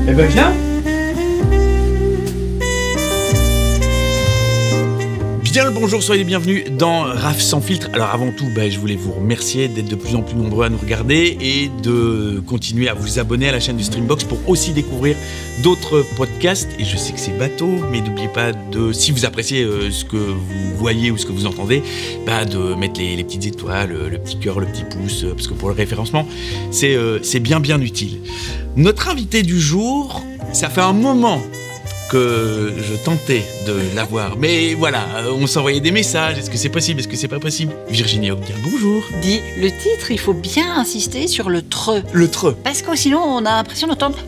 Eh ben viens. Bien le bonjour, soyez les bienvenus dans RAF sans filtre. Alors avant tout, je voulais vous remercier d'être de plus en plus nombreux à nous regarder et de continuer à vous abonner à la chaîne du Streambox pour aussi découvrir d'autres podcasts. Et je sais que c'est bateau, mais n'oubliez pas si vous appréciez ce que vous voyez ou ce que vous entendez, de mettre les petites étoiles, le petit cœur, le petit pouce, parce que pour le référencement, c'est bien utile. Notre invité du jour, ça fait un moment que je tentais de l'avoir. Mais voilà, on s'envoyait des messages. Est-ce que c'est possible? Est-ce que c'est pas possible? Virginie Hogdien, bonjour. Dis, le titre, il faut bien insister sur le tre. Le tre. Parce que sinon, on a l'impression d'entendre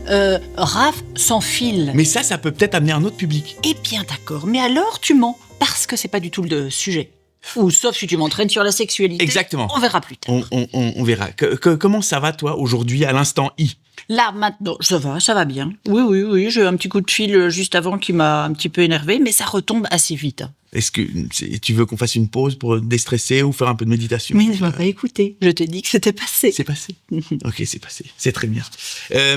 RAF sans fil. Mais ça peut peut-être amener un autre public. Eh bien d'accord, mais alors tu mens. Parce que c'est pas du tout le sujet. Ou sauf si tu m'entraînes sur la sexualité. Exactement. On verra plus tard. On verra. Comment ça va, toi, aujourd'hui, à l'instant I? Là, maintenant, ça va bien. Oui, j'ai eu un petit coup de fil juste avant qui m'a un petit peu énervé, mais ça retombe assez vite. Est-ce que tu veux qu'on fasse une pause pour déstresser ou faire un peu de méditation? Mais je m'as pas écouté. Je t'ai dit que c'était passé. C'est passé. Ok, c'est passé. C'est très bien.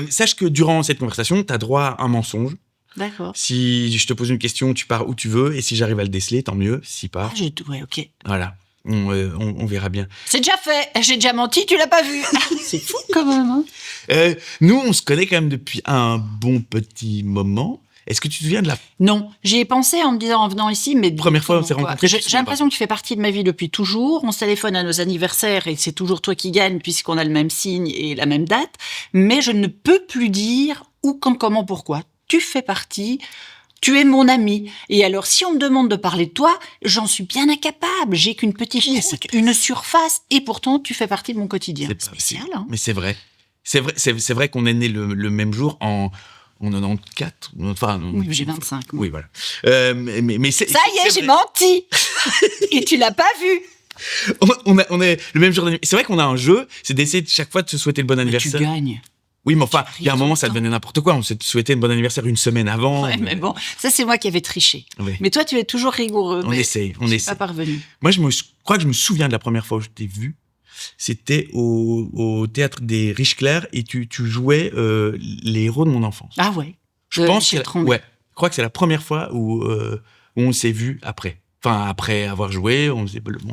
Sache que durant cette conversation, tu as droit à un mensonge. D'accord. Si je te pose une question, tu pars où tu veux, et si j'arrive à le déceler, tant mieux. Si pas, Ouais, ok. voilà. On verra bien. C'est déjà fait. J'ai déjà menti, tu l'as pas vu. C'est fou quand même. Hein. Nous, on se connaît quand même depuis un bon petit moment. Est-ce que tu te souviens de la Non, j'y ai pensé en me disant en venant ici, mais première fois où on s'est rencontrés? J'ai l'impression que tu fais partie de ma vie depuis toujours. On se téléphone à nos anniversaires et c'est toujours toi qui gagne puisqu'on a le même signe et la même date. Mais je ne peux plus dire où, quand, comment, pourquoi. Tu fais partie. Tu es mon ami. Et alors, si on me demande de parler de toi, j'en suis bien incapable. J'ai qu'une petite croûte, une surface, et pourtant, tu fais partie de mon quotidien. C'est spécial, hein. Mais c'est vrai. C'est vrai qu'on est nés le même jour en 94. Enfin, oui, j'ai 25. Oui, voilà. Mais ça y est, j'ai menti. Et tu l'as pas vu. On est le même jour d'anniversaire. C'est vrai qu'on a un jeu, c'est d'essayer chaque fois de se souhaiter le bon anniversaire. Tu gagnes. Oui, mais enfin, il y a un moment, ça devenait n'importe quoi. On s'est souhaité un bon anniversaire une semaine avant. Ouais, mais bon, ça, c'est moi qui avais triché. Oui. Mais toi, tu es toujours rigoureux. On essaye. Je suis pas parvenu. Moi, je crois que je me souviens de la première fois où je t'ai vu. C'était au théâtre des Riche-Clair et tu jouais les héros de mon enfance. Ah ouais. Je crois que c'est la première fois où on s'est vu après. Enfin, après avoir joué, on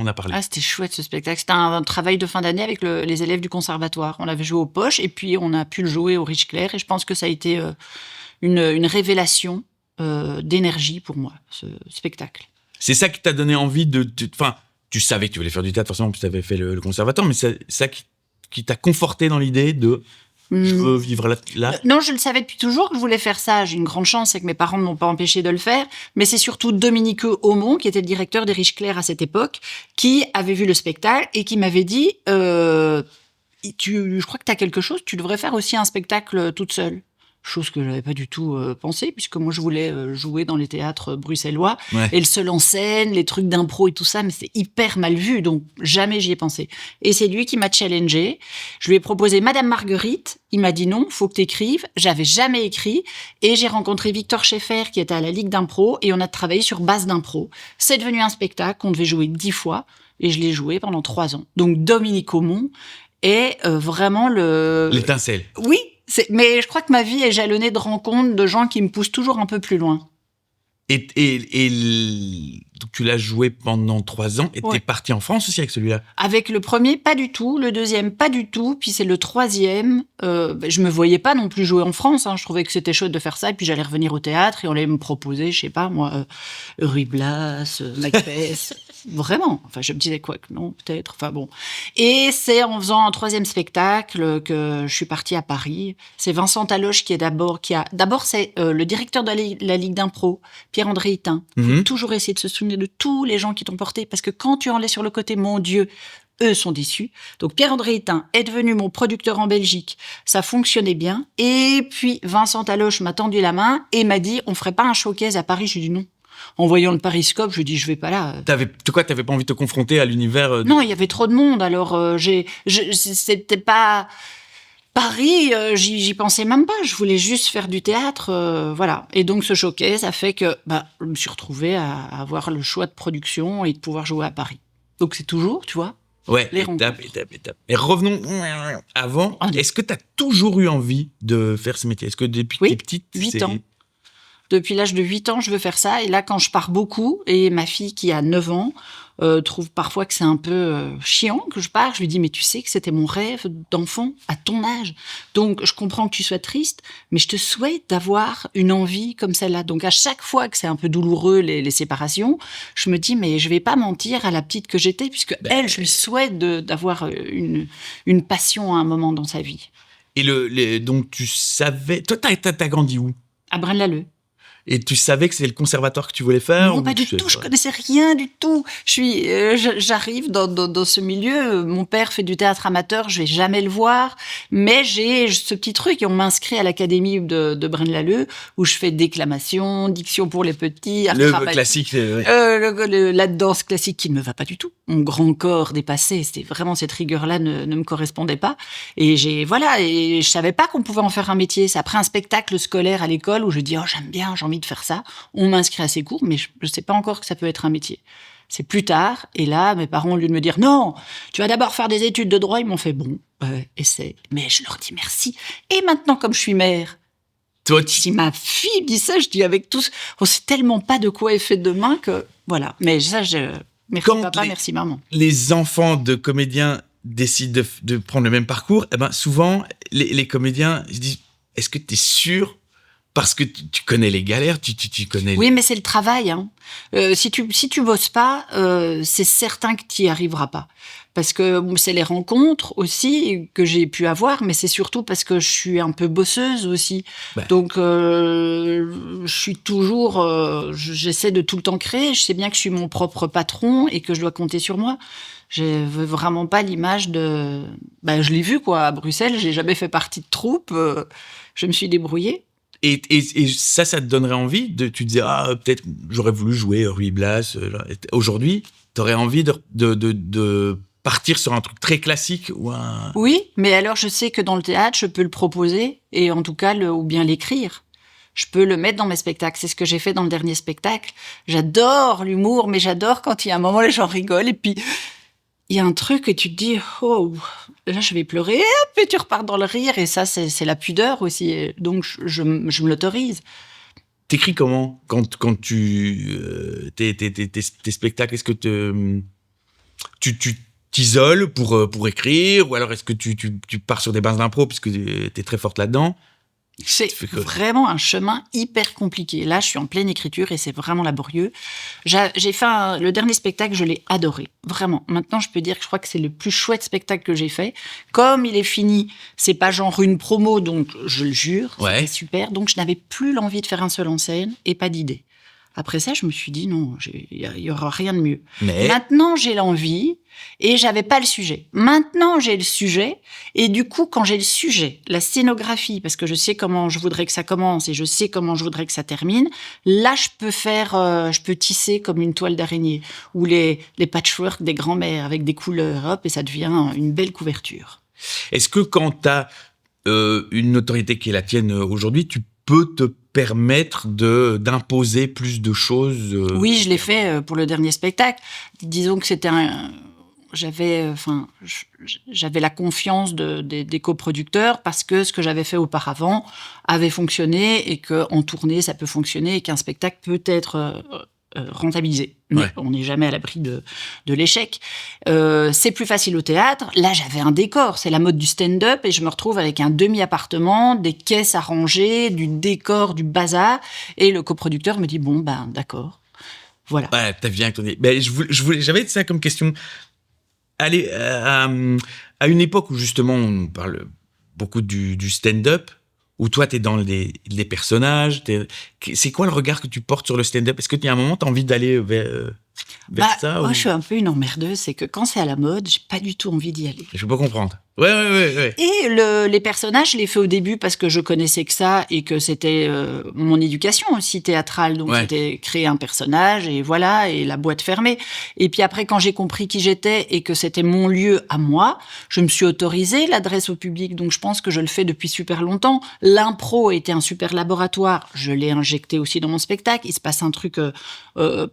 a parlé. Ah, c'était chouette ce spectacle. C'était un travail de fin d'année avec les élèves du conservatoire. On l'avait joué aux poches et puis on a pu le jouer au Riche-Clair. Et je pense que ça a été une révélation d'énergie pour moi, ce spectacle. C'est ça qui t'a donné envie Enfin, tu savais que tu voulais faire du théâtre, forcément, puis tu avais fait le conservatoire, mais c'est ça qui t'a conforté dans l'idée de... Je veux vivre là. Non, je le savais depuis toujours que je voulais faire ça. J'ai une grande chance, c'est que mes parents ne m'ont pas empêché de le faire. Mais c'est surtout Dominique Aumont, qui était le directeur des Riche-Clair à cette époque, qui avait vu le spectacle et qui m'avait dit je crois que tu as quelque chose, tu devrais faire aussi un spectacle toute seule. Chose que je n'avais pas du tout pensé, puisque moi je voulais jouer dans les théâtres bruxellois, et le seul en scène, les trucs d'impro et tout ça, mais c'est hyper mal vu, donc jamais j'y ai pensé. Et c'est lui qui m'a challengé. Je lui ai proposé Madame Marguerite, il m'a dit non, faut que tu écrives. J'avais jamais écrit, et j'ai rencontré Victor Schaeffer qui était à la Ligue d'impro, et on a travaillé sur base d'impro. C'est devenu un spectacle qu'on devait jouer 10 fois, et je l'ai joué pendant 3 ans. Donc Dominique Aumont est vraiment l'étincelle. Oui. Mais je crois que ma vie est jalonnée de rencontres de gens qui me poussent toujours un peu plus loin. Et donc tu l'as joué pendant 3 ans et t'es parti en France aussi avec celui-là? Avec le premier, pas du tout. Le deuxième, pas du tout. Puis c'est le troisième. Je me voyais pas non plus jouer en France. Hein. Je trouvais que c'était chouette de faire ça. Et puis j'allais revenir au théâtre et on allait me proposer, je sais pas moi, Ruy Blas, Macbeth. Vraiment. Enfin, je me disais quoi que non, peut-être. Enfin bon. Et c'est en faisant un troisième spectacle que je suis partie à Paris. C'est Vincent Taloche D'abord, c'est le directeur de la Ligue d'impro, Pierre-André Hitin. Faut toujours essayer de se souvenir de tous les gens qui t'ont porté, parce que quand tu en es sur le côté, mon Dieu, eux sont déçus. Donc Pierre-André Hitin est devenu mon producteur en Belgique. Ça fonctionnait bien. Et puis Vincent Taloche m'a tendu la main et m'a dit, on ferait pas un showcase à Paris? J'ai dit non. En voyant le Pariscope, je dis je vais pas là. T'avais pas envie de te confronter à l'univers Non, il y avait trop de monde. Alors c'était pas Paris, j'y pensais même pas. Je voulais juste faire du théâtre, voilà. Et donc ce showcase a fait que je me suis retrouvée à avoir le choix de production et de pouvoir jouer à Paris. Donc c'est toujours, tu vois, Ouais, Les étape. Et revenons avant. Est-ce que tu as toujours eu envie de faire ce métier? Est-ce que depuis que tu es petite, 8 ans. Depuis l'âge de 8 ans, je veux faire ça. Et là, quand je pars beaucoup, et ma fille qui a 9 ans trouve parfois que c'est un peu chiant que je pars, je lui dis, mais tu sais que c'était mon rêve d'enfant à ton âge. Donc, je comprends que tu sois triste, mais je te souhaite d'avoir une envie comme celle-là. Donc, à chaque fois que c'est un peu douloureux, les séparations, je me dis, mais je vais pas mentir à la petite que j'étais, puisque elle, je lui souhaite d'avoir une passion à un moment dans sa vie. Et donc, tu savais... Toi, t'as grandi où? À Braine-l'Alleud. Et tu savais que c'est le conservatoire que tu voulais faire? Non, pas du tout. Je connaissais rien du tout. J'arrive dans ce milieu. Mon père fait du théâtre amateur. Je vais jamais le voir. Mais j'ai ce petit truc. Et on m'a inscrit à l'académie de Braine-l'Alleud où je fais déclamation, diction pour les petits, le classique. La danse classique qui ne me va pas du tout. Mon grand corps dépassé. C'était vraiment cette rigueur-là ne me correspondait pas. Et je savais pas qu'on pouvait en faire un métier. C'est après un spectacle scolaire à l'école où je dis, oh, j'aime bien, j'ai envie de faire ça. On m'inscrit à ces cours, mais je ne sais pas encore que ça peut être un métier. C'est plus tard, et là, mes parents, au lieu de me dire « Non, tu vas d'abord faire des études de droit », ils m'ont fait « Bon, essaie ». Mais je leur dis merci. Et maintenant, comme je suis mère, si ma fille dit ça, je dis avec tous, on sait tellement pas de quoi est fait demain que voilà. Mais ça, merci papa, merci maman. Les enfants de comédiens décident de prendre le même parcours, eh ben souvent, les comédiens se disent « Est-ce que tu es sûr ?» Parce que tu connais les galères, tu connais... Oui, mais c'est le travail. Hein. Si tu bosses pas, c'est certain que tu n'y arriveras pas. Parce que c'est les rencontres aussi que j'ai pu avoir, mais c'est surtout parce que je suis un peu bosseuse aussi. Ouais. Donc, je suis toujours... j'essaie de tout le temps créer. Je sais bien que je suis mon propre patron et que je dois compter sur moi. Je veux vraiment pas l'image de... je l'ai vu, quoi, à Bruxelles. J'ai jamais fait partie de troupe. Je me suis débrouillée. Et ça te donnerait envie tu te disais, peut-être j'aurais voulu jouer Ruy Blas. Aujourd'hui, t'aurais envie de partir sur un truc très classique ou un... Oui, mais alors je sais que dans le théâtre, je peux le proposer et en tout cas, ou bien l'écrire. Je peux le mettre dans mes spectacles. C'est ce que j'ai fait dans le dernier spectacle. J'adore l'humour, mais j'adore quand il y a un moment, les gens rigolent et puis... Il y a un truc et tu te dis, oh, là, je vais pleurer, et puis tu repars dans le rire. Et ça, c'est la pudeur aussi. Donc, je me l'autorise. T'écris comment quand tu... tes spectacles, est-ce que tu t'isoles pour écrire? Ou alors est-ce que tu pars sur des bases d'impro puisque t'es très forte là-dedans? C'est vraiment un chemin hyper compliqué. Là, je suis en pleine écriture et c'est vraiment laborieux. J'ai fait le dernier spectacle, je l'ai adoré. Vraiment. Maintenant, je peux dire que je crois que c'est le plus chouette spectacle que j'ai fait. Comme il est fini, c'est pas genre une promo, donc je le jure, c'était super. Donc, je n'avais plus l'envie de faire un seul en scène et pas d'idée. Après ça, je me suis dit non, il y aura rien de mieux. Mais... Maintenant, j'ai l'envie et j'avais pas le sujet. Maintenant, j'ai le sujet et du coup, quand j'ai le sujet, la scénographie, parce que je sais comment je voudrais que ça commence et je sais comment je voudrais que ça termine, là, je peux tisser comme une toile d'araignée ou les patchwork des grands-mères avec des couleurs, hop, et ça devient une belle couverture. Est-ce que quand tu as une notoriété qui est la tienne aujourd'hui, tu peux te permettre d'imposer plus de choses? Oui, je l'ai fait pour le dernier spectacle. Disons que c'était j'avais la confiance des coproducteurs parce que ce que j'avais fait auparavant avait fonctionné et qu'en tournée, ça peut fonctionner et qu'un spectacle peut être rentabilisé. Mais on n'est jamais à l'abri de l'échec. C'est plus facile au théâtre. Là, j'avais un décor. C'est la mode du stand-up et je me retrouve avec un demi-appartement, des caisses à ranger, du décor, du bazar. Et le coproducteur me dit, bon, d'accord. Voilà. Ouais, t'as bien étonné. J'avais ça comme question. Allez, à une époque où justement on parle beaucoup du stand-up, où toi t'es dans les personnages, c'est quoi le regard que tu portes sur le stand-up? Est-ce que tu as un moment t'as envie d'aller vers ça? Moi, je suis un peu une emmerdeuse, c'est que quand c'est à la mode, j'ai pas du tout envie d'y aller. Je peux comprendre. Ouais. Et les personnages, je les fais au début parce que je connaissais que ça et que c'était mon éducation aussi théâtrale. Donc, c'était créer un personnage et voilà, et la boîte fermée. Et puis après, quand j'ai compris qui j'étais et que c'était mon lieu à moi, je me suis autorisée l'adresse au public. Donc, je pense que je le fais depuis super longtemps. L'impro était un super laboratoire. Je l'ai injecté aussi dans mon spectacle. Il se passe un truc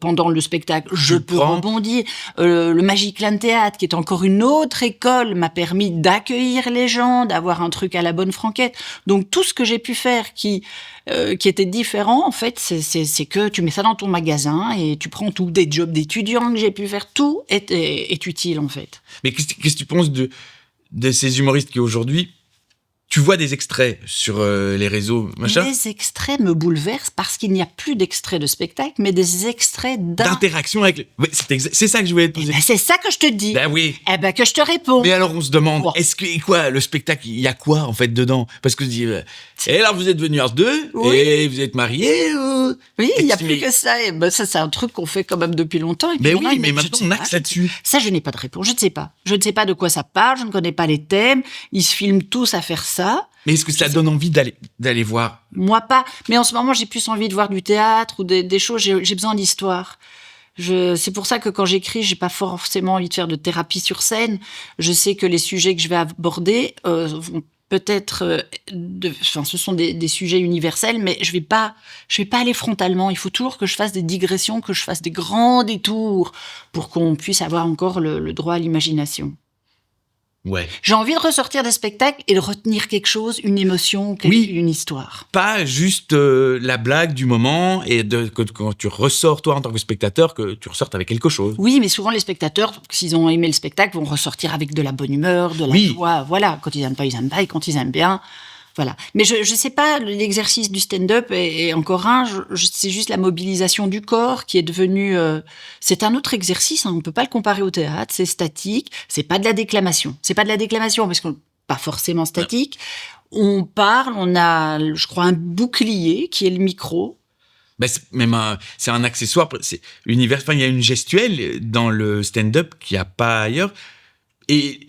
pendant le spectacle. Je peux rebondir. Le Magicland Théâtre, qui est encore une autre école, m'a permis d'accueillir les gens, d'avoir un truc à la bonne franquette. Donc tout ce que j'ai pu faire qui était différent, en fait, c'est que tu mets ça dans ton magasin et tu prends tout, des jobs d'étudiants que j'ai pu faire, tout est utile en fait. Mais qu'est-ce que tu penses de ces humoristes qui aujourd'hui, tu vois des extraits sur les réseaux, machin. Les extraits me bouleversent parce qu'il n'y a plus d'extraits de spectacle, mais des extraits d'interaction avec. Ouais, c'est ça que je voulais te poser. C'est ça que je te dis. Ben oui. Que je te réponds. Mais alors on se demande, est-ce que quoi, le spectacle, il y a quoi en fait dedans? Parce que je dis, et alors vous êtes venus à deux, et vous êtes mariés. Oui, il n'y a plus que ça. Et ça, c'est un truc qu'on fait quand même depuis longtemps. Et mais oui, mais maintenant on axe là-dessus. Ça, je n'ai pas de réponse. Je ne sais pas. Je ne sais pas de quoi ça parle. Je ne connais pas les thèmes. Ils se filment tous à faire ça. Mais est-ce que ça donne envie d'aller voir? Moi, pas. Mais en ce moment, j'ai plus envie de voir du théâtre ou des choses. J'ai besoin d'histoire. C'est pour ça que quand j'écris, j'ai pas forcément envie de faire de thérapie sur scène. Je sais que les sujets que je vais aborder vont peut-être, ce sont des sujets universels, mais je vais pas aller frontalement. Il faut toujours que je fasse des digressions, que je fasse des grands détours pour qu'on puisse avoir encore le droit à l'imagination. Ouais. J'ai envie de ressortir des spectacles et de retenir quelque chose, une émotion, une histoire. Pas juste la blague du moment et que quand tu ressors, toi, en tant que spectateur, que tu ressortes avec quelque chose. Oui, mais souvent, les spectateurs, s'ils ont aimé le spectacle, vont ressortir avec de la bonne humeur, de la joie. Voilà. Quand ils aiment pas, ils aiment pas. Et quand ils aiment bien, voilà. Mais je sais pas, l'exercice du stand-up est encore c'est juste la mobilisation du corps qui est devenu, c'est un autre exercice, hein, on peut pas le comparer au théâtre, c'est statique, c'est pas de la déclamation. C'est pas de la déclamation parce qu'on pas forcément statique. On parle, on a, je crois, un bouclier qui est le micro. Ben, c'est un accessoire, c'est univers, enfin, il y a une gestuelle dans le stand-up qu'il n'y a pas ailleurs. Et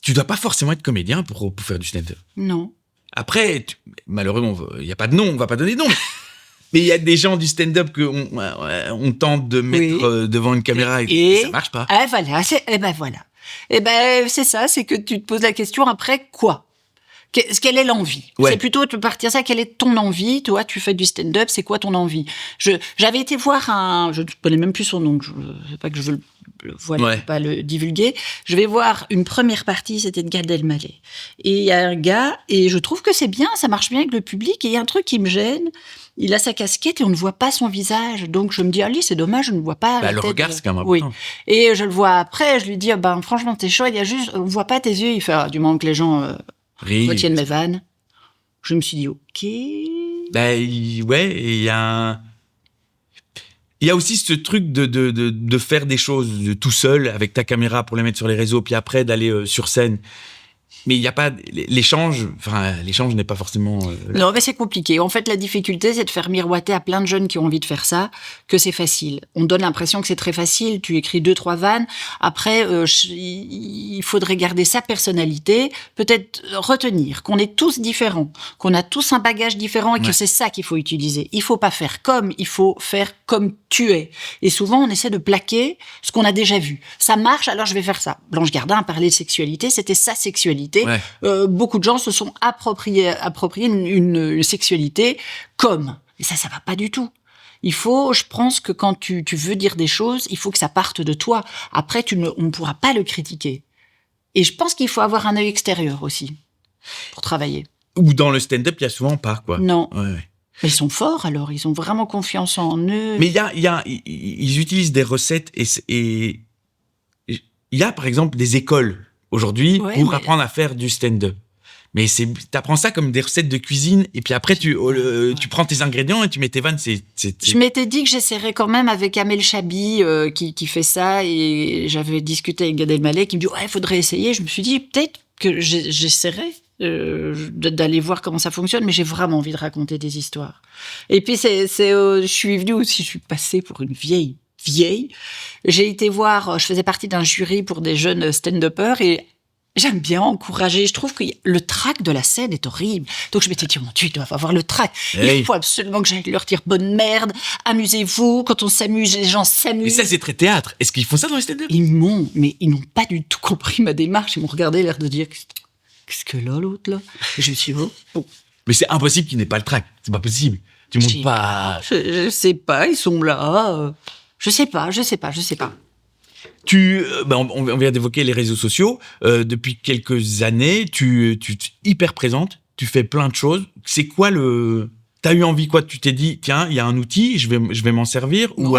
tu dois pas forcément être comédien pour faire du stand-up. Non. Après, malheureusement, il n'y a pas de nom, on va pas donner de nom. Mais il y a des gens du stand-up qu'on tente de mettre devant une caméra et ça marche pas. Voilà, c'est ça, c'est que tu te poses la question après quoi? Quelle est l'envie? C'est plutôt de partir ça, quelle est ton envie? Toi, tu fais du stand-up, c'est quoi ton envie? J'avais été voir je ne connais même plus son nom, je sais pas que je veux pas le divulguer. Je vais voir une première partie, c'était de Gad Elmaleh. Et il y a un gars, et je trouve que c'est bien, ça marche bien avec le public, et il y a un truc qui me gêne. Il a sa casquette et on ne voit pas son visage. Donc je me dis, allez, c'est dommage, je ne vois pas. Le regard, c'est quand même important. Oui. Et je le vois après, je lui dis, franchement, t'es chaud, il y a juste, on voit pas tes yeux. Il fait, du moment que les gens retiennent mes vannes. Je me suis dit, ok. Il y a aussi ce truc de faire des choses tout seul avec ta caméra pour les mettre sur les réseaux, puis après d'aller sur scène. Mais il n'y a pas l'échange n'est pas forcément non, mais c'est compliqué. En fait, la difficulté, c'est de faire miroiter à plein de jeunes qui ont envie de faire ça que c'est facile. On donne l'impression que c'est très facile. Tu écris 2-3 vannes. Après, il faudrait garder sa personnalité, peut-être retenir qu'on est tous différents, qu'on a tous un bagage différent et que c'est ça qu'il faut utiliser. Il faut pas faire comme, il faut faire comme tu es. Et souvent, on essaie de plaquer ce qu'on a déjà vu. Ça marche, alors je vais faire ça. Blanche Gardin a parlé de sexualité, c'était sa sexualité. Beaucoup de gens se sont appropriés une sexualité comme. Et ça va pas du tout. Je pense que quand tu veux dire des choses, il faut que ça parte de toi. Après, on ne pourra pas le critiquer. Et je pense qu'il faut avoir un œil extérieur aussi pour travailler. Ou dans le stand-up, il y a souvent pas, quoi. Non. Ouais. Mais ils sont forts, alors. Ils ont vraiment confiance en eux. Mais ils utilisent des recettes et il y a, par exemple, des écoles aujourd'hui pour apprendre à faire du stand-up. Mais t'apprends ça comme des recettes de cuisine et puis après tu prends tes ingrédients et tu mets tes vannes. Je m'étais dit que j'essaierais quand même avec Amel Chabi qui fait ça et j'avais discuté avec Gad Elmaleh qui me dit il faudrait essayer. Je me suis dit peut-être que j'essaierai d'aller voir comment ça fonctionne, mais j'ai vraiment envie de raconter des histoires. Et puis je suis venue aussi, je suis passée pour une vieille. J'ai été voir, je faisais partie d'un jury pour des jeunes stand-uppers et J'aime bien encourager. Je trouve que le trac de la scène est horrible. Donc je m'étais dit, mon Dieu, ils doivent avoir le trac. Hey. Il faut absolument que j'aille leur dire bonne merde, amusez-vous. Quand on s'amuse, les gens Mais s'amusent. ça, c'est très théâtre. Est-ce qu'ils font ça dans les stand-up? Mais ils n'ont pas du tout compris ma démarche. Ils m'ont regardé, l'air de dire, qu'est-ce que là, l'autre, là? Et je me suis dit, oh, bon. Mais c'est impossible qu'ils n'aient pas le trac. C'est pas possible. Tu montes pas. Je sais pas, ils sont là. Je sais pas. On vient d'évoquer les réseaux sociaux. Depuis quelques années, tu es hyper présente. Tu fais plein de choses. C'est quoi T'as eu envie quoi? Tu t'es dit, tiens, il y a un outil, je vais m'en servir? Non,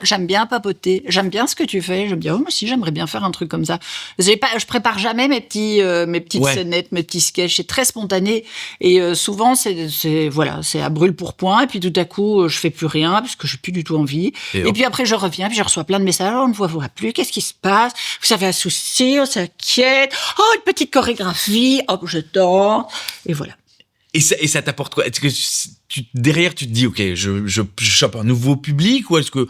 j'aime bien papoter. J'aime bien ce que tu fais. Je me dis, oh, moi aussi, j'aimerais bien faire un truc comme ça. Je prépare jamais mes petites scénettes, mes petits sketchs. C'est très spontané. Et souvent, c'est à brûle pour point. Et puis tout à coup, je fais plus rien parce que j'ai plus du tout envie. Et puis après, je reviens, puis je reçois plein de messages. Oh, on ne voit plus. Qu'est-ce qui se passe? Vous avez un souci? On s'inquiète. Oh, une petite chorégraphie. Hop, je danse. Et voilà. Et ça t'apporte quoi? Est-ce que derrière, tu te dis, ok, je chope un nouveau public, ou est-ce que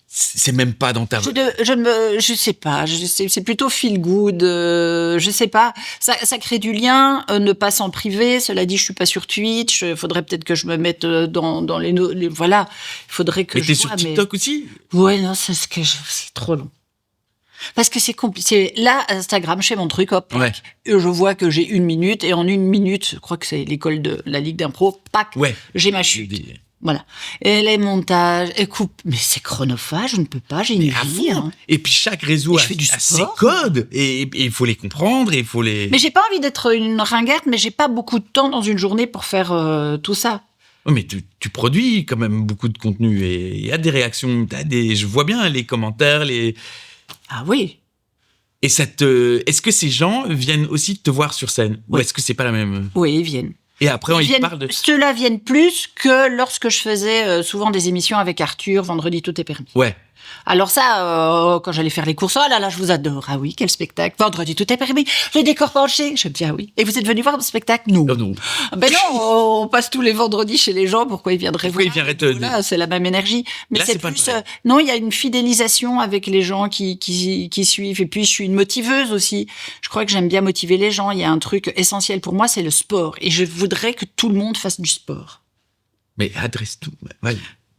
c'est même pas dans ta... Je sais pas. C'est plutôt feel good. Je sais pas. Ça crée du lien. Ne pas s'en priver. Cela dit, je suis pas sur Twitch. Il faudrait peut-être que je me mette dans les voilà. Il faudrait que mais t'es sur TikTok aussi? Ouais, non, c'est trop long. Parce que c'est compliqué. Là, Instagram, je fais mon truc, hop. Ouais. Et je vois que j'ai 1 minute, et en 1 minute, je crois que c'est l'école de la Ligue d'impro, pac, j'ai ma chute. Voilà. Et les montages, et coupe. Mais c'est chronophage, je ne peux pas, j'ai une vie. Hein. Et puis chaque réseau a ses codes, et il faut les comprendre, et il faut les... Mais j'ai pas envie d'être une ringarde, mais j'ai pas beaucoup de temps dans une journée pour faire tout ça. Oh, mais tu produis quand même beaucoup de contenu, et il y a des réactions, je vois bien les commentaires, Ah oui. Et est-ce que ces gens viennent aussi te voir sur scène? Oui. Ou est-ce que c'est pas la même? Oui, ils viennent. Et après, ils parlent de... Ceux-là viennent plus que lorsque je faisais souvent des émissions avec Arthur, Vendredi, tout est permis. Ouais. Alors ça, quand j'allais faire les courses, oh là là, je vous adore. Ah oui, quel spectacle. Vendredi, tout est permis. Les décors penchés. Je me dis, ah oui. Et vous êtes venu voir mon spectacle? Non. Non. Ben non, on passe tous les vendredis chez les gens. Pourquoi ils viendraient voir? Ils viendraient Voilà, c'est la même énergie. Mais là, c'est plus... non, il y a une fidélisation avec les gens qui suivent. Et puis, je suis une motiveuse aussi. Je crois que j'aime bien motiver les gens. Il y a un truc essentiel pour moi, c'est le sport. Et je voudrais que tout le monde fasse du sport. Mais adresse tout. Ouais.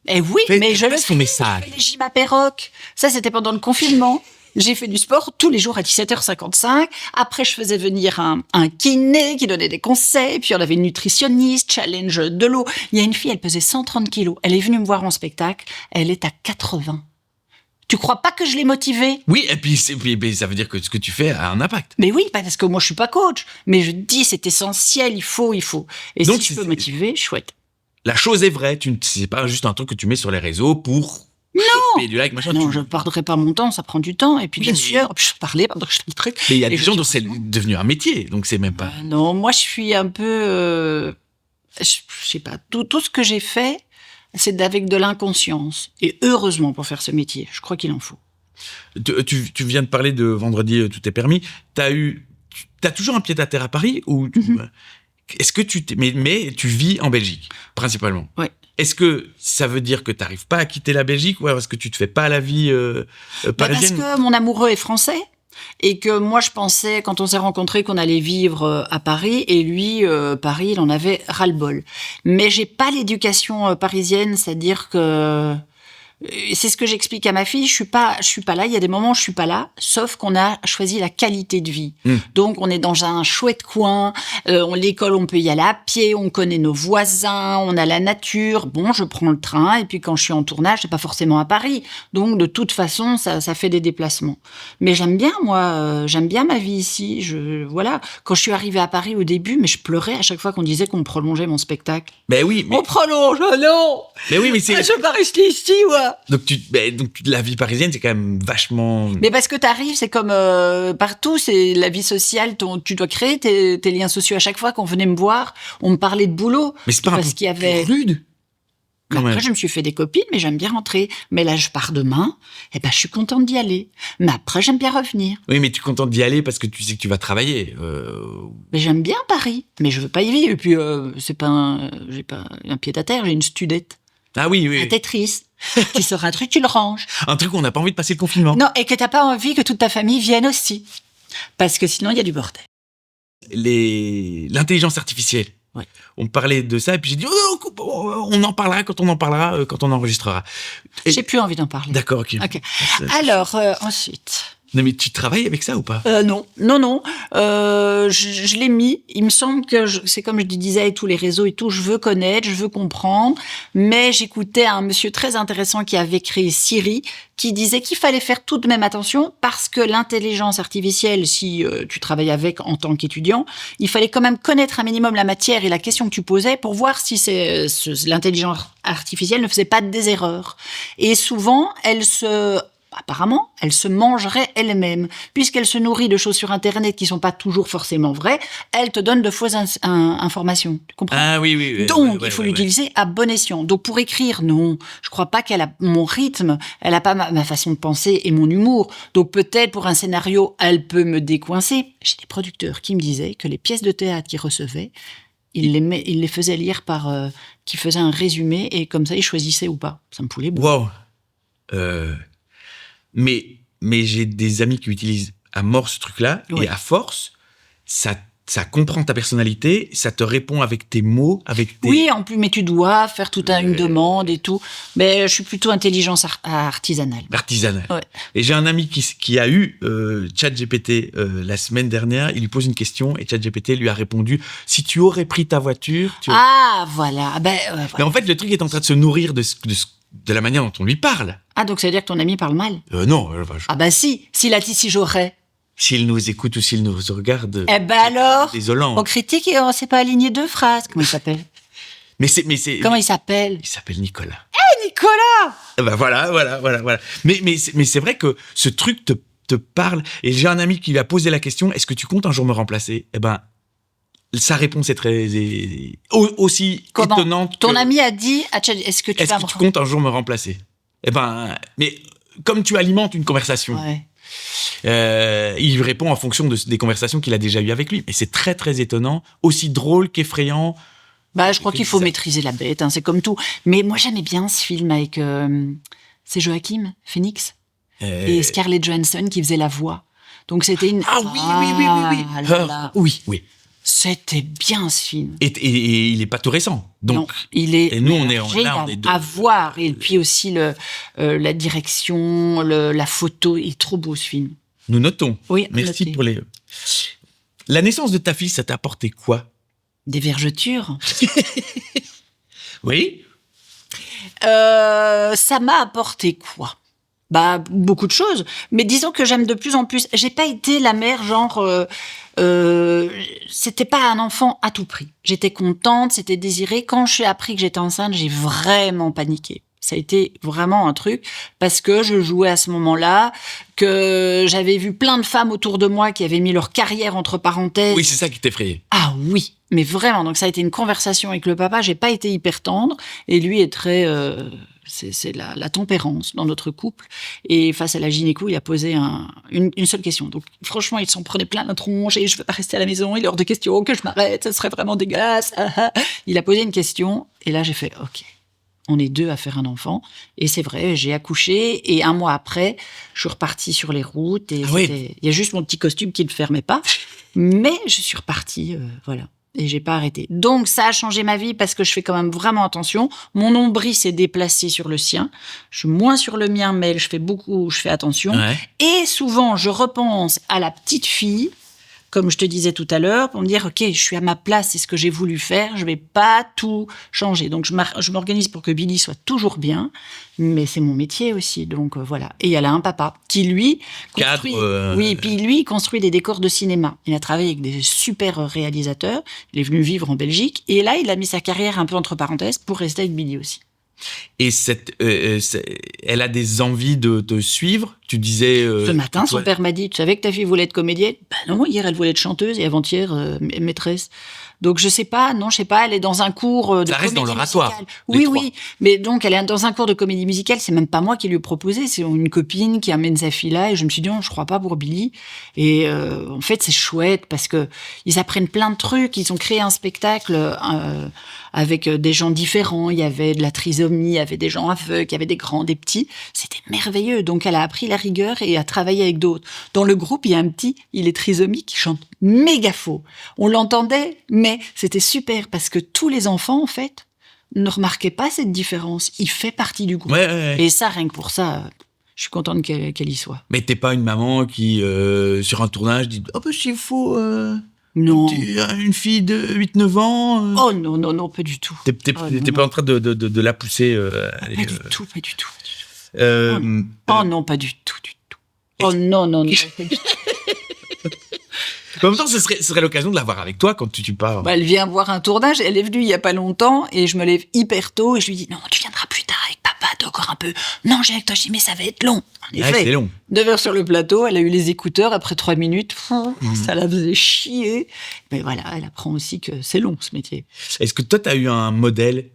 Eh oui, mais je le fais. Message. Je fais les gym à Perroc. Ça, c'était pendant le confinement. J'ai fait du sport tous les jours à 17h55. Après, je faisais venir un kiné qui donnait des conseils. Puis, on avait une nutritionniste, challenge de l'eau. Il y a une fille, elle pesait 130 kilos. Elle est venue me voir en spectacle. Elle est à 80. Tu crois pas que je l'ai motivée? Oui, et puis ça veut dire que ce que tu fais a un impact. Mais oui, parce que moi, je suis pas coach. Mais je dis, c'est essentiel, il faut. Et donc, si je peux motiver, chouette. La chose est vraie, c'est pas juste un truc que tu mets sur les réseaux pour choper du like, machin. Non, je ne perdrai pas mon temps, ça prend du temps. Et puis bien sûr, je parlais pendant que je fais le truc. Mais il y a des gens dont c'est devenu un métier, donc c'est même pas... non, moi je suis un peu... je sais pas, tout ce que j'ai fait, c'est avec de l'inconscience. Et heureusement pour faire ce métier, je crois qu'il en faut. Tu viens de parler de Vendredi, tout est permis. T'as toujours un pied-à-terre à Paris ou... Est-ce que mais tu vis en Belgique, principalement? Oui. Est-ce que ça veut dire que tu n'arrives pas à quitter la Belgique, ou est-ce que tu te fais pas la vie parisienne? Parce que mon amoureux est français et que moi je pensais, quand on s'est rencontrés, qu'on allait vivre à Paris, et lui, Paris, il en avait ras-le-bol. Mais j'ai pas l'éducation parisienne, c'est-à-dire que... c'est ce que j'explique à ma fille, je suis pas là, il y a des moments où je suis pas là, sauf qu'on a choisi la qualité de vie. Donc on est dans un chouette coin, l'école on peut y aller à pied, on connaît nos voisins, on a la nature. Bon, je prends le train, et puis quand je suis en tournage, c'est pas forcément à Paris. Donc de toute façon, ça fait des déplacements. Mais j'aime bien, moi, j'aime bien ma vie ici. Voilà, quand je suis arrivée à Paris au début, mais je pleurais à chaque fois qu'on disait qu'on prolongeait mon spectacle. Ben oui, mais... On prolonge, non. Mais oui, mais c'est... je vais pas rester ici, ouais. Donc la vie parisienne, c'est quand même vachement... Mais parce que t'arrives, c'est comme partout, c'est la vie sociale, tu dois créer tes liens sociaux. À chaque fois qu'on venait me voir, on me parlait de boulot. Mais c'est pas parce qu'il y avait... rude. Après, je me suis fait des copines, mais j'aime bien rentrer. Mais là, je pars demain, et je suis contente d'y aller. Mais après, j'aime bien revenir. Oui, mais tu es contente d'y aller parce que tu sais que tu vas travailler. Mais j'aime bien Paris, mais je veux pas y vivre. Et puis, j'ai pas un pied-à-terre, j'ai une studette. Ah oui, oui. Un Tetris. Tu sors un truc, tu le ranges. Un truc où on n'a pas envie de passer le confinement. Non, et que t'as pas envie que toute ta famille vienne aussi. Parce que sinon, il y a du bordel. L'intelligence artificielle. Ouais. On parlait de ça et puis j'ai dit on en parlera quand on enregistrera. J'ai plus envie d'en parler. D'accord, ok. Alors, ensuite... Non, mais tu travailles avec ça ou pas? Non. Je l'ai mis. Il me semble que c'est comme je disais, tous les réseaux et tout, je veux connaître, je veux comprendre. Mais j'écoutais un monsieur très intéressant qui avait créé Siri, qui disait qu'il fallait faire tout de même attention parce que l'intelligence artificielle, si tu travailles avec en tant qu'étudiant, il fallait quand même connaître un minimum la matière et la question que tu posais pour voir si l'intelligence artificielle ne faisait pas des erreurs. Et souvent, apparemment, elle se mangerait elle-même. Puisqu'elle se nourrit de choses sur Internet qui sont pas toujours forcément vraies, elle te donne de fausses informations. Tu comprends? Ah oui. Donc, il faut l'utiliser à bon escient. Donc, pour écrire, non. Je crois pas qu'elle a mon rythme. Elle a pas ma façon de penser et mon humour. Donc, peut-être pour un scénario, elle peut me décoincer. J'ai des producteurs qui me disaient que les pièces de théâtre qu'ils recevaient, ils les faisaient lire qui faisaient un résumé et comme ça, ils choisissaient ou pas. Ça me foulait beaucoup. Wow. Mais j'ai des amis qui utilisent à mort ce truc-là, oui. Et à force, ça comprend ta personnalité, ça te répond avec tes mots, avec tes... Oui, en plus, mais tu dois faire toute une demande et tout. Mais je suis plutôt intelligence artisanale. Artisanale. Ouais. Et j'ai un ami qui a eu ChatGPT la semaine dernière, il lui pose une question et ChatGPT lui a répondu « Si tu aurais pris ta voiture... » Ah, voilà. Voilà. Mais en fait, le truc est en train de se nourrir de la manière dont on lui parle. Ah, donc ça veut dire que ton ami parle mal? Non. Ah bah si, s'il a dit si j'aurais. S'il nous écoute ou s'il nous regarde. Eh ben alors, désolant. On critique et on sait pas aligner deux phrases. Comment il s'appelle? Mais c'est. Comment il s'appelle? Il s'appelle Nicolas. Nicolas! Ben voilà. Mais c'est vrai que ce truc te parle. Et j'ai un ami qui lui a posé la question, est-ce que tu comptes un jour me remplacer? Eh ben, sa réponse est très aussi étonnante. Ton ami a dit, est-ce que tu comptes un jour me remplacer? Eh ben, mais comme tu alimentes une conversation, il répond en fonction des conversations qu'il a déjà eues avec lui. Et c'est très très étonnant, aussi drôle qu'effrayant. Bah, je crois qu'il faut maîtriser la bête, c'est comme tout. Mais moi, j'aimais bien ce film avec c'est Joaquin Phoenix et Scarlett Johansson qui faisait la voix. Donc c'était une... Ah oui. Oui. C'était bien ce film. Et il est pas tout récent. Donc, non, il est et nous on est à voir. Et puis aussi la direction, la photo, il est trop beau ce film. Nous notons. Oui, merci pour les... La naissance de ta fille, ça t'a apporté quoi? Des vergetures. Oui. Ça m'a apporté quoi? Bah, beaucoup de choses. Mais disons que j'aime de plus en plus. J'ai pas été la mère genre... c'était pas un enfant à tout prix. J'étais contente, c'était désiré. Quand je suis appris que j'étais enceinte, j'ai vraiment paniqué. Ça a été vraiment un truc parce que je jouais à ce moment-là, que j'avais vu plein de femmes autour de moi qui avaient mis leur carrière entre parenthèses. Oui, c'est ça qui t'effrayait. Ah oui, mais vraiment. Donc ça a été une conversation avec le papa. J'ai pas été hyper tendre et lui est très... c'est la tempérance dans notre couple. Et face à la gynéco, il a posé une seule question. Donc, franchement, il s'en prenait plein la tronche et je veux pas rester à la maison. Il est hors de question que je m'arrête. Ça serait vraiment dégueulasse. Il a posé une question et là, j'ai fait OK. On est deux à faire un enfant. Et c'est vrai, j'ai accouché et un mois après, je suis repartie sur les routes. Et il y a juste mon petit costume qui ne fermait pas. Mais je suis repartie, voilà. Et j'ai pas arrêté. Donc, ça a changé ma vie parce que je fais quand même vraiment attention. Mon nombril s'est déplacé sur le sien. Je suis moins sur le mien, mais je fais attention. Ouais. Et souvent, je repense à la petite fille, comme je te disais tout à l'heure, pour me dire, OK, je suis à ma place, c'est ce que j'ai voulu faire, je vais pas tout changer. Donc, je m'organise pour que Billy soit toujours bien, mais c'est mon métier aussi, donc voilà. Et elle a un papa qui, lui, construit, puis lui, il construit des décors de cinéma. Il a travaillé avec des super réalisateurs, il est venu vivre en Belgique, et là, il a mis sa carrière un peu entre parenthèses pour rester avec Billy aussi. Et elle a des envies de te suivre. Tu disais... Ce matin, son père m'a dit, tu savais que ta fille voulait être comédienne? Ben non, hier, elle voulait être chanteuse et avant-hier, maîtresse. Donc je sais pas, elle est dans un cours de Ça reste dans comédie l'oratoire, musicale. les Oui, trois. oui, mais donc elle est dans un cours de comédie musicale, c'est même pas moi qui lui ai proposé, c'est une copine qui amène sa fille là, et je me suis dit, non, je crois pas pour Billy. Et en fait, c'est chouette parce que ils apprennent plein de trucs, ils ont créé un spectacle avec des gens différents, il y avait de la trisomie, il y avait des gens aveugles, il y avait des grands, des petits, c'était merveilleux. Donc elle a appris la rigueur et a travaillé avec d'autres. Dans le groupe, il y a un petit, il est trisomique, qui chante méga faux. On l'entendait, mais c'était super parce que tous les enfants, en fait, ne remarquaient pas cette différence. Il fait partie du groupe. Ouais. Et ça, rien que pour ça, je suis contente qu'elle y soit. Mais t'es pas une maman qui, sur un tournage, dit « Oh, bah, s'il faut Non. une fille de 8-9 ans... Oh non, pas du tout. T'es non. pas en train de la pousser Pas du tout, pas du tout. euh, Oh non, pas du tout, du tout. Oh non, pas du tout. En même temps, ce serait l'occasion de la voir avec toi quand tu pars. Bah, elle vient voir un tournage, elle est venue il y a pas longtemps, et je me lève hyper tôt, et je lui dis, non, tu viendras plus tard avec papa, t'as encore un peu. Non, j'ai avec toi, je dis, mais ça va être long. En Ouais, effet. c'est long. 9 heures sur le plateau, elle a eu les écouteurs, après 3 minutes, ça la faisait chier. Mais voilà, elle apprend aussi que c'est long, ce métier. Est-ce que toi, t'as eu un modèle,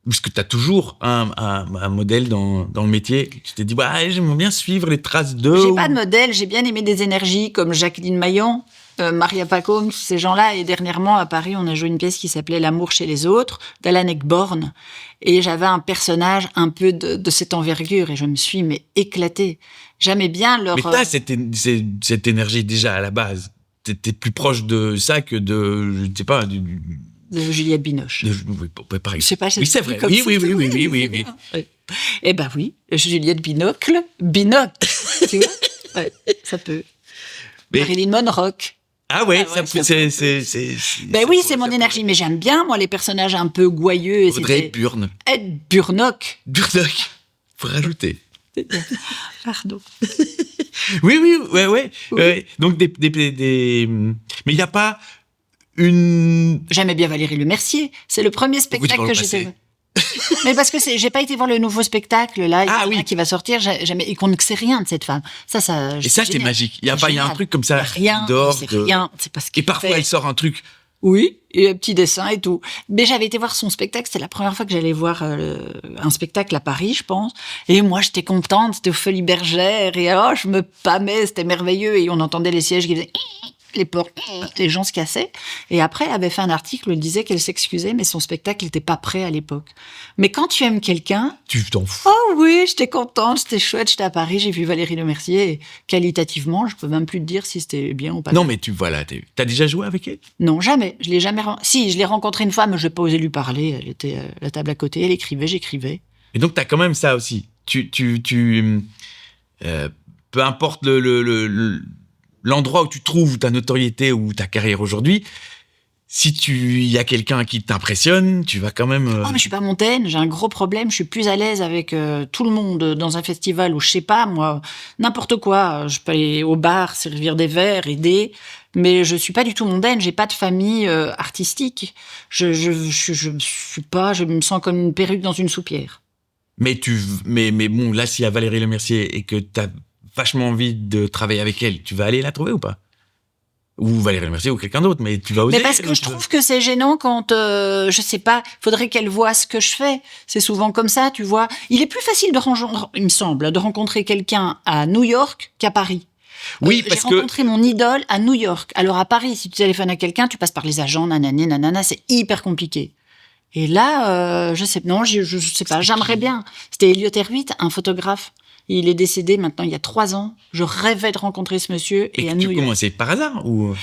ou est-ce que t'as toujours un modèle dans le métier? Tu t'es dit, bah, j'aimerais bien suivre les traces d'eux. J'ai pas de modèle, j'ai bien aimé des énergies comme Jacqueline Maillan, Maria Pacôme, ces gens-là. Et dernièrement, à Paris, on a joué une pièce qui s'appelait L'amour chez les autres, d'Alan Ayckbourn. Et j'avais un personnage un peu de cette envergure, et je me suis éclatée. J'aimais bien leur... Mais t'as cette énergie déjà à la base. T'es plus proche de ça que de, je ne sais pas, de Juliette Binoche. oui, par exemple. Je sais pas, Oui, c'est vrai. Oui. Eh ben oui, Juliette Binocle, tu vois, ouais, ça peut. Mais- Marilyn Monroe. Ah ouais, Ah ouais, ça, ça c'est. Ben oui, c'est mon énergie, mais j'aime bien, moi, les personnages un peu gouailleux. Et Audrey c'était Hepburn. Ed Burnock. Burdock. Faut rajouter. Pardon. Oui, ouais. Donc mais il n'y a pas une. J'aimais bien Valérie Lemercier. C'est le premier Pourquoi tu spectacle vas que le j'ai passer fait. Mais parce que j'ai pas été voir le nouveau spectacle là, Ah il y en a oui. un qui va sortir, jamais, et qu'on ne sait rien de cette femme. Ça. Et ça, c'était génial. magique. Il y a un Génial. truc comme ça. Rien, dehors c'est de- rien, c'est pas ce Et qu'il parfois, fait. elle sort un truc. Oui, et un petit dessin et tout. Mais j'avais été voir son spectacle, c'était la première fois que j'allais voir un spectacle à Paris, je pense. Et moi, j'étais contente, c'était aux Folies Bergères, et oh, je me pâmais, c'était merveilleux. Et on entendait les sièges qui faisaient les portes, les gens se cassaient. Et après, elle avait fait un article où elle disait qu'elle s'excusait, mais son spectacle n'était pas prêt à l'époque. Mais quand tu aimes quelqu'un, Tu t'en fous. oh oui, j'étais contente, c'était chouette, j'étais à Paris, j'ai vu Valérie Lemercier, et qualitativement, je peux même plus te dire si c'était bien ou pas. Non, mais t'as déjà joué avec elle? Non, jamais. Je l'ai jamais. Si, je l'ai rencontrée une fois, mais je n'ai pas osé lui parler. Elle était à la table à côté, elle écrivait, j'écrivais. Et donc, t'as quand même ça aussi. Peu importe l'endroit où tu trouves ta notoriété ou ta carrière aujourd'hui, si il y a quelqu'un qui t'impressionne, tu vas quand même. Oh, mais je suis pas montaine, j'ai un gros problème. Je suis plus à l'aise avec tout le monde dans un festival où je sais pas, moi, n'importe quoi. Je peux aller au bar, servir des verres, aider. Mais je suis pas du tout mondaine, j'ai pas de famille artistique. Je suis pas, je me sens comme une perruque dans une soupière. Mais bon, là, s'il y a Valérie Lemercier et que t'as vachement envie de travailler avec elle, tu vas aller la trouver ou pas? Ou Valérie Lemercier ou quelqu'un d'autre, mais tu vas oser. Mais parce que je trouve que c'est gênant quand, je sais pas, faudrait qu'elle voie ce que je fais. C'est souvent comme ça, tu vois. Il est plus facile il me semble, de rencontrer quelqu'un à New York qu'à Paris. Oui, parce j'ai que rencontré mon idole à New York. Alors à Paris, si tu téléphones à quelqu'un, tu passes par les agents, nanani, nanana, c'est hyper compliqué. Et là, je sais pas, j'aimerais bien. C'était Elliot Erwitt, un photographe. Il est décédé maintenant il y a 3 ans. Je rêvais de rencontrer ce monsieur et à que New tu York. commençais par hasard ou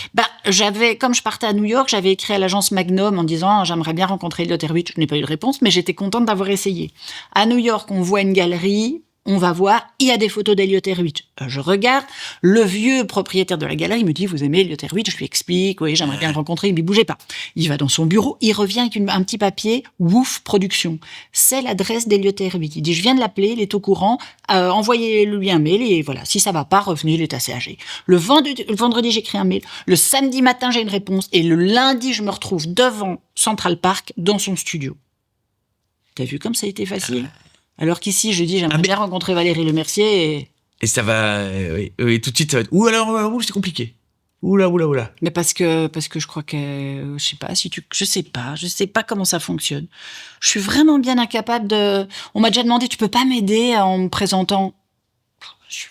Comme je partais à New York, j'avais écrit à l'agence Magnum en disant j'aimerais bien rencontrer Elliot Erwitt. Je n'ai pas eu de réponse, mais j'étais contente d'avoir essayé. À New York, on voit une galerie. On va voir, il y a des photos d'Elliot Erwitt. Je regarde, le vieux propriétaire de la galerie me dit, vous aimez Elliot Erwitt? Je lui explique, oui, j'aimerais bien le rencontrer, il ne bougeait pas. Il va dans son bureau, il revient avec un petit papier, Wouf Production. C'est l'adresse d'Elliot Erwitt. Il dit, je viens de l'appeler, il est au courant, envoyez-lui un mail, et voilà, si ça va pas, revenez, il est assez âgé. Le vendredi, j'écris un mail, le samedi matin, j'ai une réponse, et le lundi, je me retrouve devant Central Park, dans son studio. T'as vu comme ça a été facile? Alors qu'ici, je dis, j'aimerais bien rencontrer Valérie Lemercier et ça va, oui, tout de suite, ça va être. Ou alors, c'est compliqué. Oula. Mais parce que je crois que je sais pas comment ça fonctionne. Je suis vraiment bien incapable on m'a déjà demandé, tu peux pas m'aider en me présentant. J'ai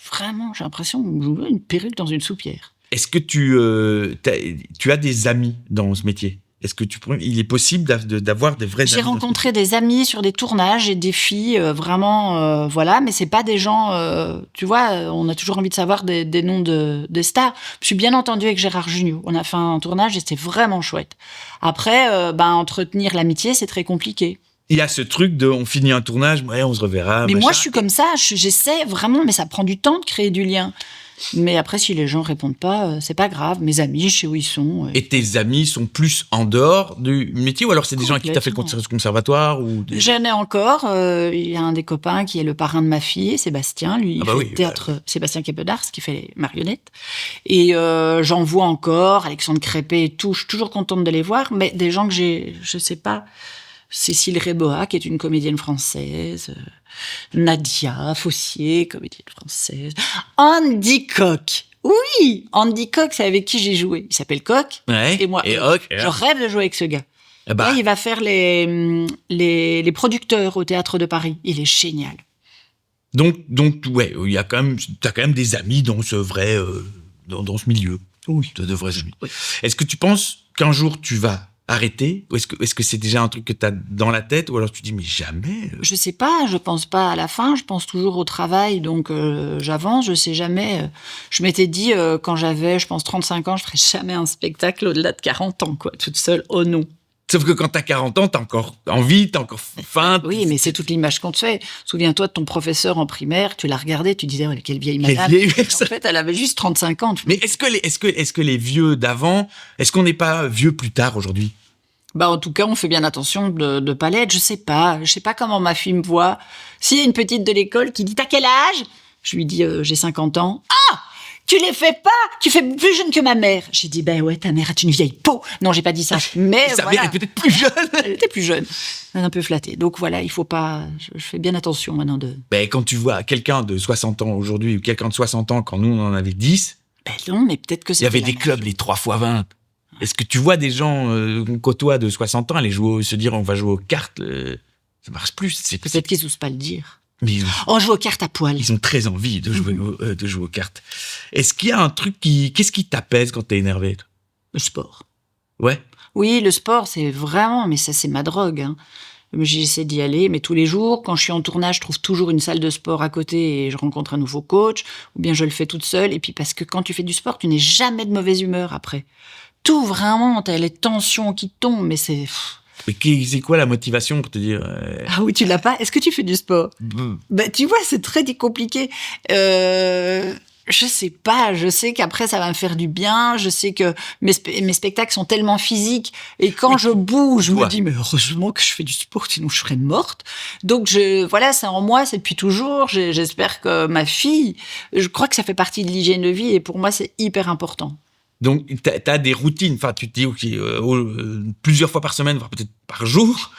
l'impression de jouer une perruque dans une soupière. Est-ce que tu as des amis dans ce métier? Est-ce que il est possible d'avoir des vrais amis? J'ai rencontré des amis sur des tournages et des filles voilà, mais c'est pas des gens, tu vois, on a toujours envie de savoir des noms des stars. Je suis bien entendu avec Gérard Jugnot. On a fait un tournage et c'était vraiment chouette. Après, entretenir l'amitié, c'est très compliqué. Il y a ce truc on finit un tournage, ouais, on se reverra. Mais machin. moi, je suis comme ça, j'essaie vraiment, mais ça prend du temps de créer du lien. Mais après, si les gens répondent pas, c'est pas grave. Mes amis, je sais où ils sont. Et tes amis sont plus en dehors du métier, ou alors c'est des gens à qui tu as fait le conservatoire ou J'en ai encore. Il y a un des copains qui est le parrain de ma fille, Sébastien. Lui, il fait le théâtre. Sébastien Quepedars, qui fait les marionnettes. Et j'en vois encore, Alexandre Crépé et tout. Je suis toujours contente de les voir. Mais des gens que je sais pas. Cécile Réboa, qui est une comédienne française, Nadia Fossier, comédienne française, Andy Coq. Oui, Andy Coq, c'est avec qui j'ai joué. Il s'appelle Coq. Ouais, et moi, je rêve de jouer avec ce gars. Là, il va faire les producteurs au Théâtre de Paris. Il est génial. Donc, ouais, t'as quand même des amis dans ce vrai, dans ce milieu. Oui. De vrais amis. Oui. Est-ce que tu penses qu'un jour tu vas arrêter, ou est-ce que c'est déjà un truc que t'as dans la tête, ou alors tu dis mais jamais. Je sais pas, je pense pas à la fin, je pense toujours au travail, donc j'avance, je sais jamais. Je m'étais dit quand j'avais, je pense 35 ans, je ferais jamais un spectacle au-delà de 40 ans, quoi, toute seule. Oh non. Sauf que quand t'as 40 ans, t'as encore envie, t'as encore faim. Oui, mais c'est toute l'image qu'on te fait. Souviens-toi de ton professeur en primaire, tu l'as regardé, tu disais, quelle vieille madame. En fait, elle avait juste 35 ans. Mais est-ce que les vieux d'avant, est-ce qu'on n'est pas vieux plus tard aujourd'hui? En tout cas, on fait bien attention de pas l'être. Je sais pas comment ma fille me voit. S'il y a une petite de l'école qui dit, t'as quel âge? Je lui dis, j'ai 50 ans. Ah! Tu les fais pas, tu fais plus jeune que ma mère. J'ai dit, ouais, ta mère est une vieille peau. Non, j'ai pas dit ça. Mais sa voilà. mère est peut-être plus jeune. Elle était plus jeune. Elle est un peu flattée. Donc voilà, il faut pas, je fais bien attention maintenant quand tu vois quelqu'un de 60 ans aujourd'hui, ou quelqu'un de 60 ans quand nous on en avait 10. Non, mais peut-être que il y avait des clubs, les 3x20. Est-ce que tu vois des gens qu'on côtoie de 60 ans aller se dire on va jouer aux cartes, ça marche plus. Peut-être qu'ils osent pas le dire. Mais on joue aux cartes à poil. Ils ont très envie de jouer, aux cartes. Est-ce qu'il y a un truc qu'est-ce qui t'apaise quand t'es énervé, toi? Le sport. Ouais. Oui, le sport, c'est vraiment, mais ça, c'est ma drogue, hein. J'essaie d'y aller, mais tous les jours, quand je suis en tournage, je trouve toujours une salle de sport à côté et je rencontre un nouveau coach, ou bien je le fais toute seule. Et puis parce que quand tu fais du sport, tu n'es jamais de mauvaise humeur après. Tout vraiment, t'as les tensions qui tombent, mais c'est... Mais c'est quoi la motivation pour te dire Ah oui, tu l'as pas? Est-ce que tu fais du sport? Tu vois, c'est très compliqué. Je sais pas. Je sais qu'après, ça va me faire du bien. Je sais que mes spectacles sont tellement physiques. Et quand je bouge, je me dis, mais heureusement que je fais du sport, sinon je serais morte. Donc, voilà, c'est en moi, c'est depuis toujours. J'espère que ma fille, je crois que ça fait partie de l'hygiène de vie. Et pour moi, c'est hyper important. Donc, t'as des routines. Enfin, tu te dis, OK, plusieurs fois par semaine, voire peut-être par jour,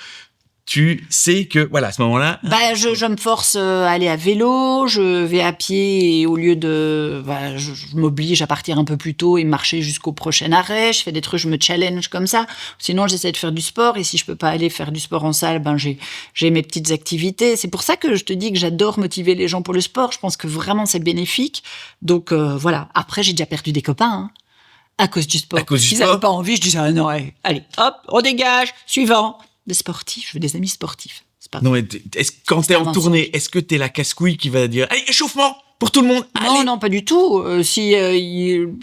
tu sais que, voilà, à ce moment-là... je me force à aller à vélo, je vais à pied et au lieu de... je m'oblige à partir un peu plus tôt et marcher jusqu'au prochain arrêt. Je fais des trucs, je me challenge comme ça. Sinon, j'essaie de faire du sport et si je peux pas aller faire du sport en salle, j'ai mes petites activités. C'est pour ça que je te dis que j'adore motiver les gens pour le sport. Je pense que vraiment, c'est bénéfique. Donc, voilà. Après, j'ai déjà perdu des copains, hein. À cause du sport. S'ils n'avaient pas envie, je disais, non, allez, hop, on dégage, suivant. Des sportifs, je veux des amis sportifs. C'est pas non, mais quand t'es en tournée, est-ce que t'es la casse-couille qui va dire, allez, échauffement pour tout le monde? Non, pas du tout.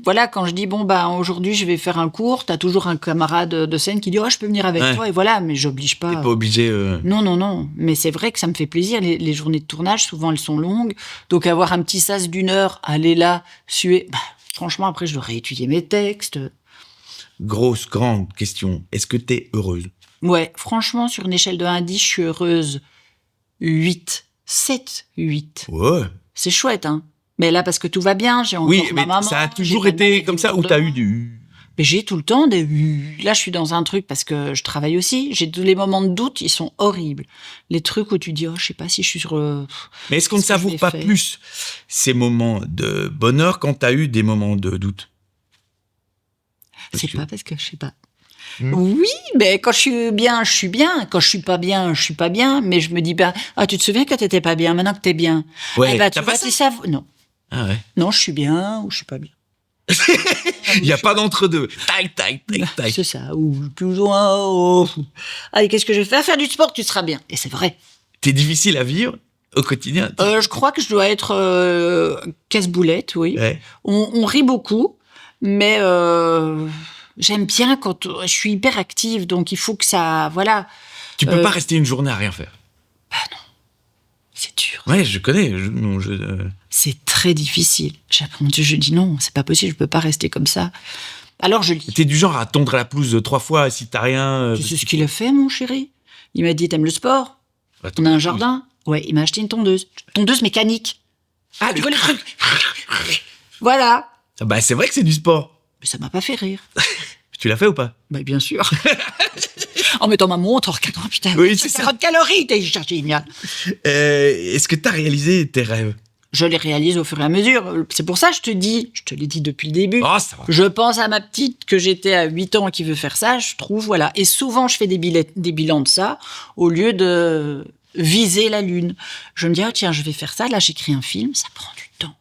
Voilà, quand je dis, aujourd'hui, je vais faire un cours, t'as toujours un camarade de scène qui dit, je peux venir avec toi, et voilà, mais j'oblige pas. T'es pas obligé. Non. Mais c'est vrai que ça me fait plaisir. Les journées de tournage, souvent, elles sont longues. Donc, avoir un petit sas d'1 heure, aller là, suer, franchement, après, je dois réétudier mes textes. Grosse, grande question. Est-ce que t'es heureuse? Ouais, franchement, sur une échelle de 1 à 10, je suis heureuse. 8. 7, 8. Ouais. C'est chouette, hein. Mais là, parce que tout va bien, j'ai encore ma maman. Ça a toujours été comme ça, ou t'as eu du... Mais j'ai tout le temps des... Là, je suis dans un truc, parce que je travaille aussi, j'ai tous les moments de doute, ils sont horribles. Les trucs où tu dis, je sais pas si je suis sur... Mais est-ce qu'on ne savoure pas plus ces moments de bonheur quand t'as eu des moments de doute? C'est pas parce que je sais pas. Hmm. Oui, mais quand je suis bien, je suis bien. Quand je suis pas bien, je suis pas bien. Mais je me dis, tu te souviens que t'étais pas bien, maintenant que t'es bien. Ouais, Tu t'as vois, pas ça? c'est ça. Non. Ah ouais. Non, je suis bien ou je suis pas bien. Il n'y a pas d'entre-deux. Tac, tac, tac, tac. C'est ça. Ou plus ou moins. Oh. Allez, qu'est-ce que je vais faire? Faire du sport, tu seras bien. Et c'est vrai. T'es difficile à vivre au quotidien. Je crois que je dois être casse-boulette, oui. Ouais. On rit beaucoup, mais j'aime bien quand je suis hyper active, donc il faut que ça, voilà. Tu peux pas rester une journée à rien faire. C'est dur. Ouais, je connais. C'est très difficile. Mon Dieu, je dis non, c'est pas possible, je peux pas rester comme ça. Alors je lis. T'es du genre à tondre la pelouse 3 fois si t'as rien. Tu sais ce qu'il a fait, mon chéri? Il m'a dit, t'aimes le sport? On a un jardin? Ouais, il m'a acheté une tondeuse. Tondeuse mécanique. Ah, tu vois les trucs? Voilà. Bah, c'est vrai que c'est du sport. Mais ça m'a pas fait rire. Tu l'as fait ou pas? Bah, bien sûr. En mettant ma montre, en regardant, putain, Oui, c'est ça. 50 calories, t'es génial. Est-ce que t'as réalisé tes rêves? Je les réalise au fur et à mesure. C'est pour ça que je te l'ai dit depuis le début. Oh, ça va. Je pense à ma petite que j'étais à 8 ans et qui veut faire ça, je trouve, voilà. Et souvent, je fais des bilans de ça au lieu de viser la lune. Je me dis, tiens, je vais faire ça. Là, j'écris un film, ça prend du temps.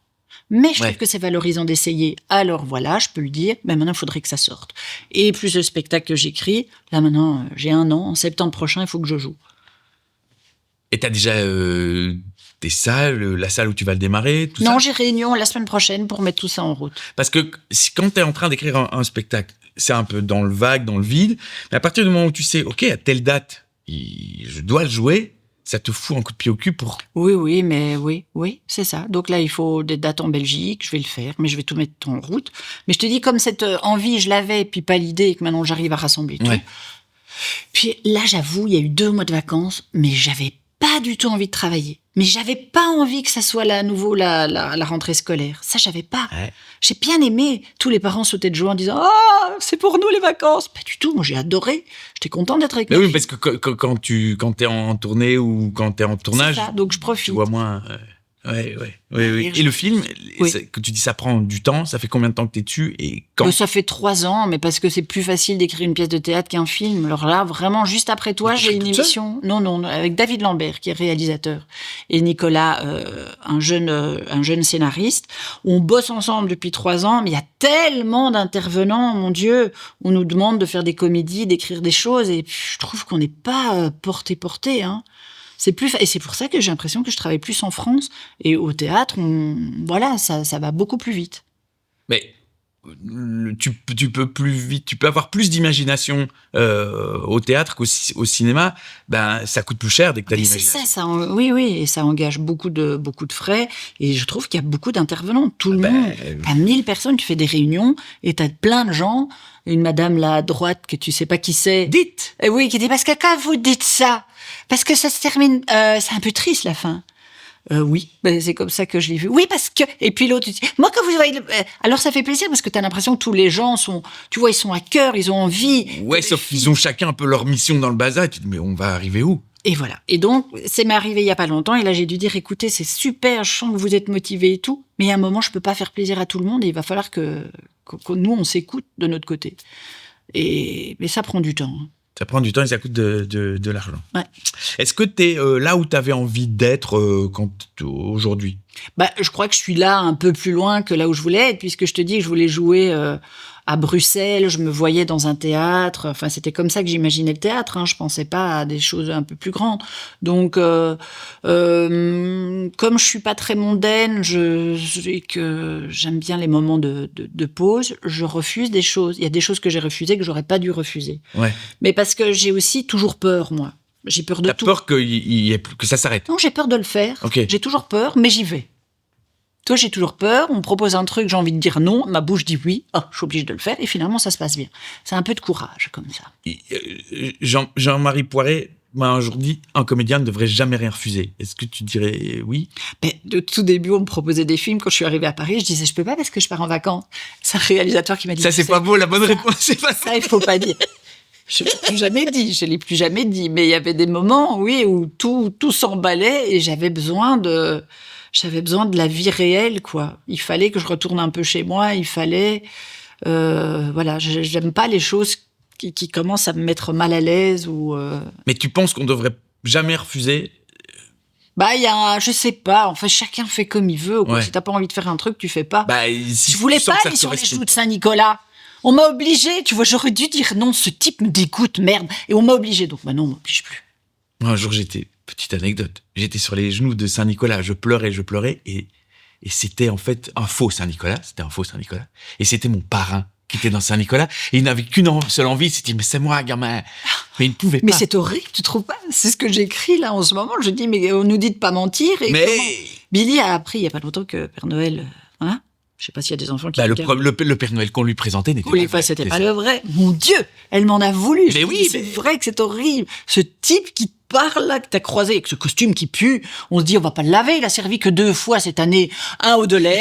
Mais je trouve que c'est valorisant d'essayer. Alors voilà, je peux le dire, mais maintenant, il faudrait que ça sorte. Et plus le spectacle que j'écris, là maintenant, j'ai 1 an. En septembre prochain, il faut que je joue. Et t'as déjà tes salles, la salle où tu vas le démarrer, tout ça? Non, j'ai réunion la semaine prochaine pour mettre tout ça en route. Parce que quand t'es en train d'écrire un spectacle, c'est un peu dans le vague, dans le vide, mais à partir du moment où tu sais, ok, à telle date, je dois le jouer, ça te fout un coup de pied au cul pour... Oui, mais oui, c'est ça. Donc là, il faut des dates en Belgique, je vais le faire, mais je vais tout mettre en route. Mais je te dis, comme cette envie, je l'avais, et puis pas l'idée, et que maintenant j'arrive à rassembler tout. Ouais. Puis là, j'avoue, il y a eu 2 mois de vacances, mais j'avais pas du tout envie de travailler. Mais j'avais pas envie que ça soit à nouveau la rentrée scolaire. Ça, j'avais pas. Ouais. J'ai bien aimé. Tous les parents sautaient de joie en disant « Ah, c'est pour nous les vacances !» Pas du tout, moi j'ai adoré. J'étais contente d'être avec Mais ma oui, fille. parce que quand t'es en tournée ou quand t'es en tournage, C'est ça, donc je tu profite. vois moins... Oui. Et le film, Oui. que tu dis ça prend du temps, ça fait combien de temps que t'es dessus et quand? Ça fait 3 ans, mais parce que c'est plus facile d'écrire une pièce de théâtre qu'un film. Alors là, vraiment, juste après toi, Mais j'ai une toute seule? émission. Non, avec David Lambert, qui est réalisateur, et Nicolas, un jeune scénariste. On bosse ensemble depuis 3 ans, mais il y a tellement d'intervenants, mon Dieu. On nous demande de faire des comédies, d'écrire des choses, et je trouve qu'on n'est pas porté, hein. Et c'est pour ça que j'ai l'impression que je travaille plus en France. Et au théâtre, ça va beaucoup plus vite. Mais tu peux plus vite, tu peux avoir plus d'imagination au théâtre qu'au cinéma. Ben, ça coûte plus cher dès que t'as Mais c'est l'imagination. oui, et ça engage beaucoup de frais. Et je trouve qu'il y a beaucoup d'intervenants. Tout le monde. T'as 1000 personnes, tu fais des réunions et t'as plein de gens. Une madame là à droite que tu sais pas qui c'est. Dites. Oui, qui dit parce que quand vous dites ça, parce que ça se termine, c'est un peu triste la fin. Oui, c'est comme ça que je l'ai vu. Oui, parce que... Et puis l'autre, moi, quand vous voyez... Alors, ça fait plaisir parce que t'as l'impression que tous les gens sont... Tu vois, ils sont à cœur, ils ont envie. Ouais, sauf qu'ils ont chacun un peu leur mission dans le bazar. Et tu te dis, mais on va arriver où? Et voilà. Et donc, c'est m'est arrivé il y a pas longtemps. Et là, j'ai dû dire, écoutez, c'est super, je sens que vous êtes motivés et tout. Mais à un moment, je peux pas faire plaisir à tout le monde. Et il va falloir que nous, on s'écoute de notre côté. Mais ça prend du temps. Ça prend du temps et ça coûte de l'argent. Ouais. Est-ce que t'es là où t'avais envie d'être aujourd'hui? Je crois que je suis là un peu plus loin que là où je voulais être, puisque je te dis que je voulais jouer à Bruxelles, je me voyais dans un théâtre. Enfin, c'était comme ça que j'imaginais le théâtre. Je pensais pas à des choses un peu plus grandes. Donc, comme je suis pas très mondaine, et que j'aime bien les moments de pause, je refuse des choses. Il y a des choses que j'ai refusées que j'aurais pas dû refuser. Ouais. Mais parce que j'ai aussi toujours peur, moi. J'ai peur de tout. T'as peur que ça s'arrête? Non, j'ai peur de le faire. Okay. J'ai toujours peur, mais j'y vais. Toi, j'ai toujours peur. On me propose un truc, j'ai envie de dire non. Ma bouche dit oui. Oh, je suis obligée de le faire. Et finalement, ça se passe bien. C'est un peu de courage, comme ça. Jean-Marie Poiret m'a un jour dit, un comédien ne devrait jamais rien refuser. Est-ce que tu dirais oui? De tout début, on me proposait des films. Quand je suis arrivée à Paris, je disais, je peux pas parce que je pars en vacances. C'est un réalisateur qui m'a dit... Ça, c'est pas beau. La bonne réponse, c'est pas ça. Il faut pas dire. Je ne l'ai plus jamais dit. Je l'ai plus jamais dit. Mais il y avait des moments, oui, où tout s'emballait et j'avais besoin de la vie réelle, quoi. Il fallait que je retourne un peu chez moi. Il fallait Voilà, j'aime pas les choses qui commencent à me mettre mal à l'aise ou. Mais tu penses qu'on devrait jamais refuser? Bah, je sais pas. Enfin, chacun fait comme il veut. Quoi. Ouais. Si t'as pas envie de faire un truc, tu fais pas. Bah, si Je voulais tu sens pas que ça aller te sur les correspond. genoux de Saint-Nicolas. On m'a obligé. Tu vois, j'aurais dû dire non. Ce type me dégoûte, merde. Et on m'a obligé. Donc maintenant, on m'oblige plus. Un jour, petite anecdote, j'étais sur les genoux de Saint-Nicolas, je pleurais, et c'était en fait un faux Saint-Nicolas, et c'était mon parrain qui était dans Saint-Nicolas, et il n'avait qu'une seule envie, il s'est dit, mais c'est moi, gamin. Mais il ne pouvait Mais pas. c'est horrible, tu trouves pas? C'est ce que j'écris là en ce moment. Je dis, mais on nous dit de pas mentir. Et Mais comment Billy a appris il y a pas longtemps que Père Noël, hein? Je sais pas s'il y a des enfants qui. bah, regardent. le Père Noël qu'on lui présentait n'était Oui, pas enfin, vrai. c'était C'est pas ça. le vrai. Mon Dieu, elle m'en a voulu. Mais Je oui, dis, c'est mais- vrai que c'est horrible. Ce type qui te parle là, que t'as croisé avec ce costume qui pue, on se dit, on va pas le laver. Il a servi que 2 fois cette année. Un au Deleuze,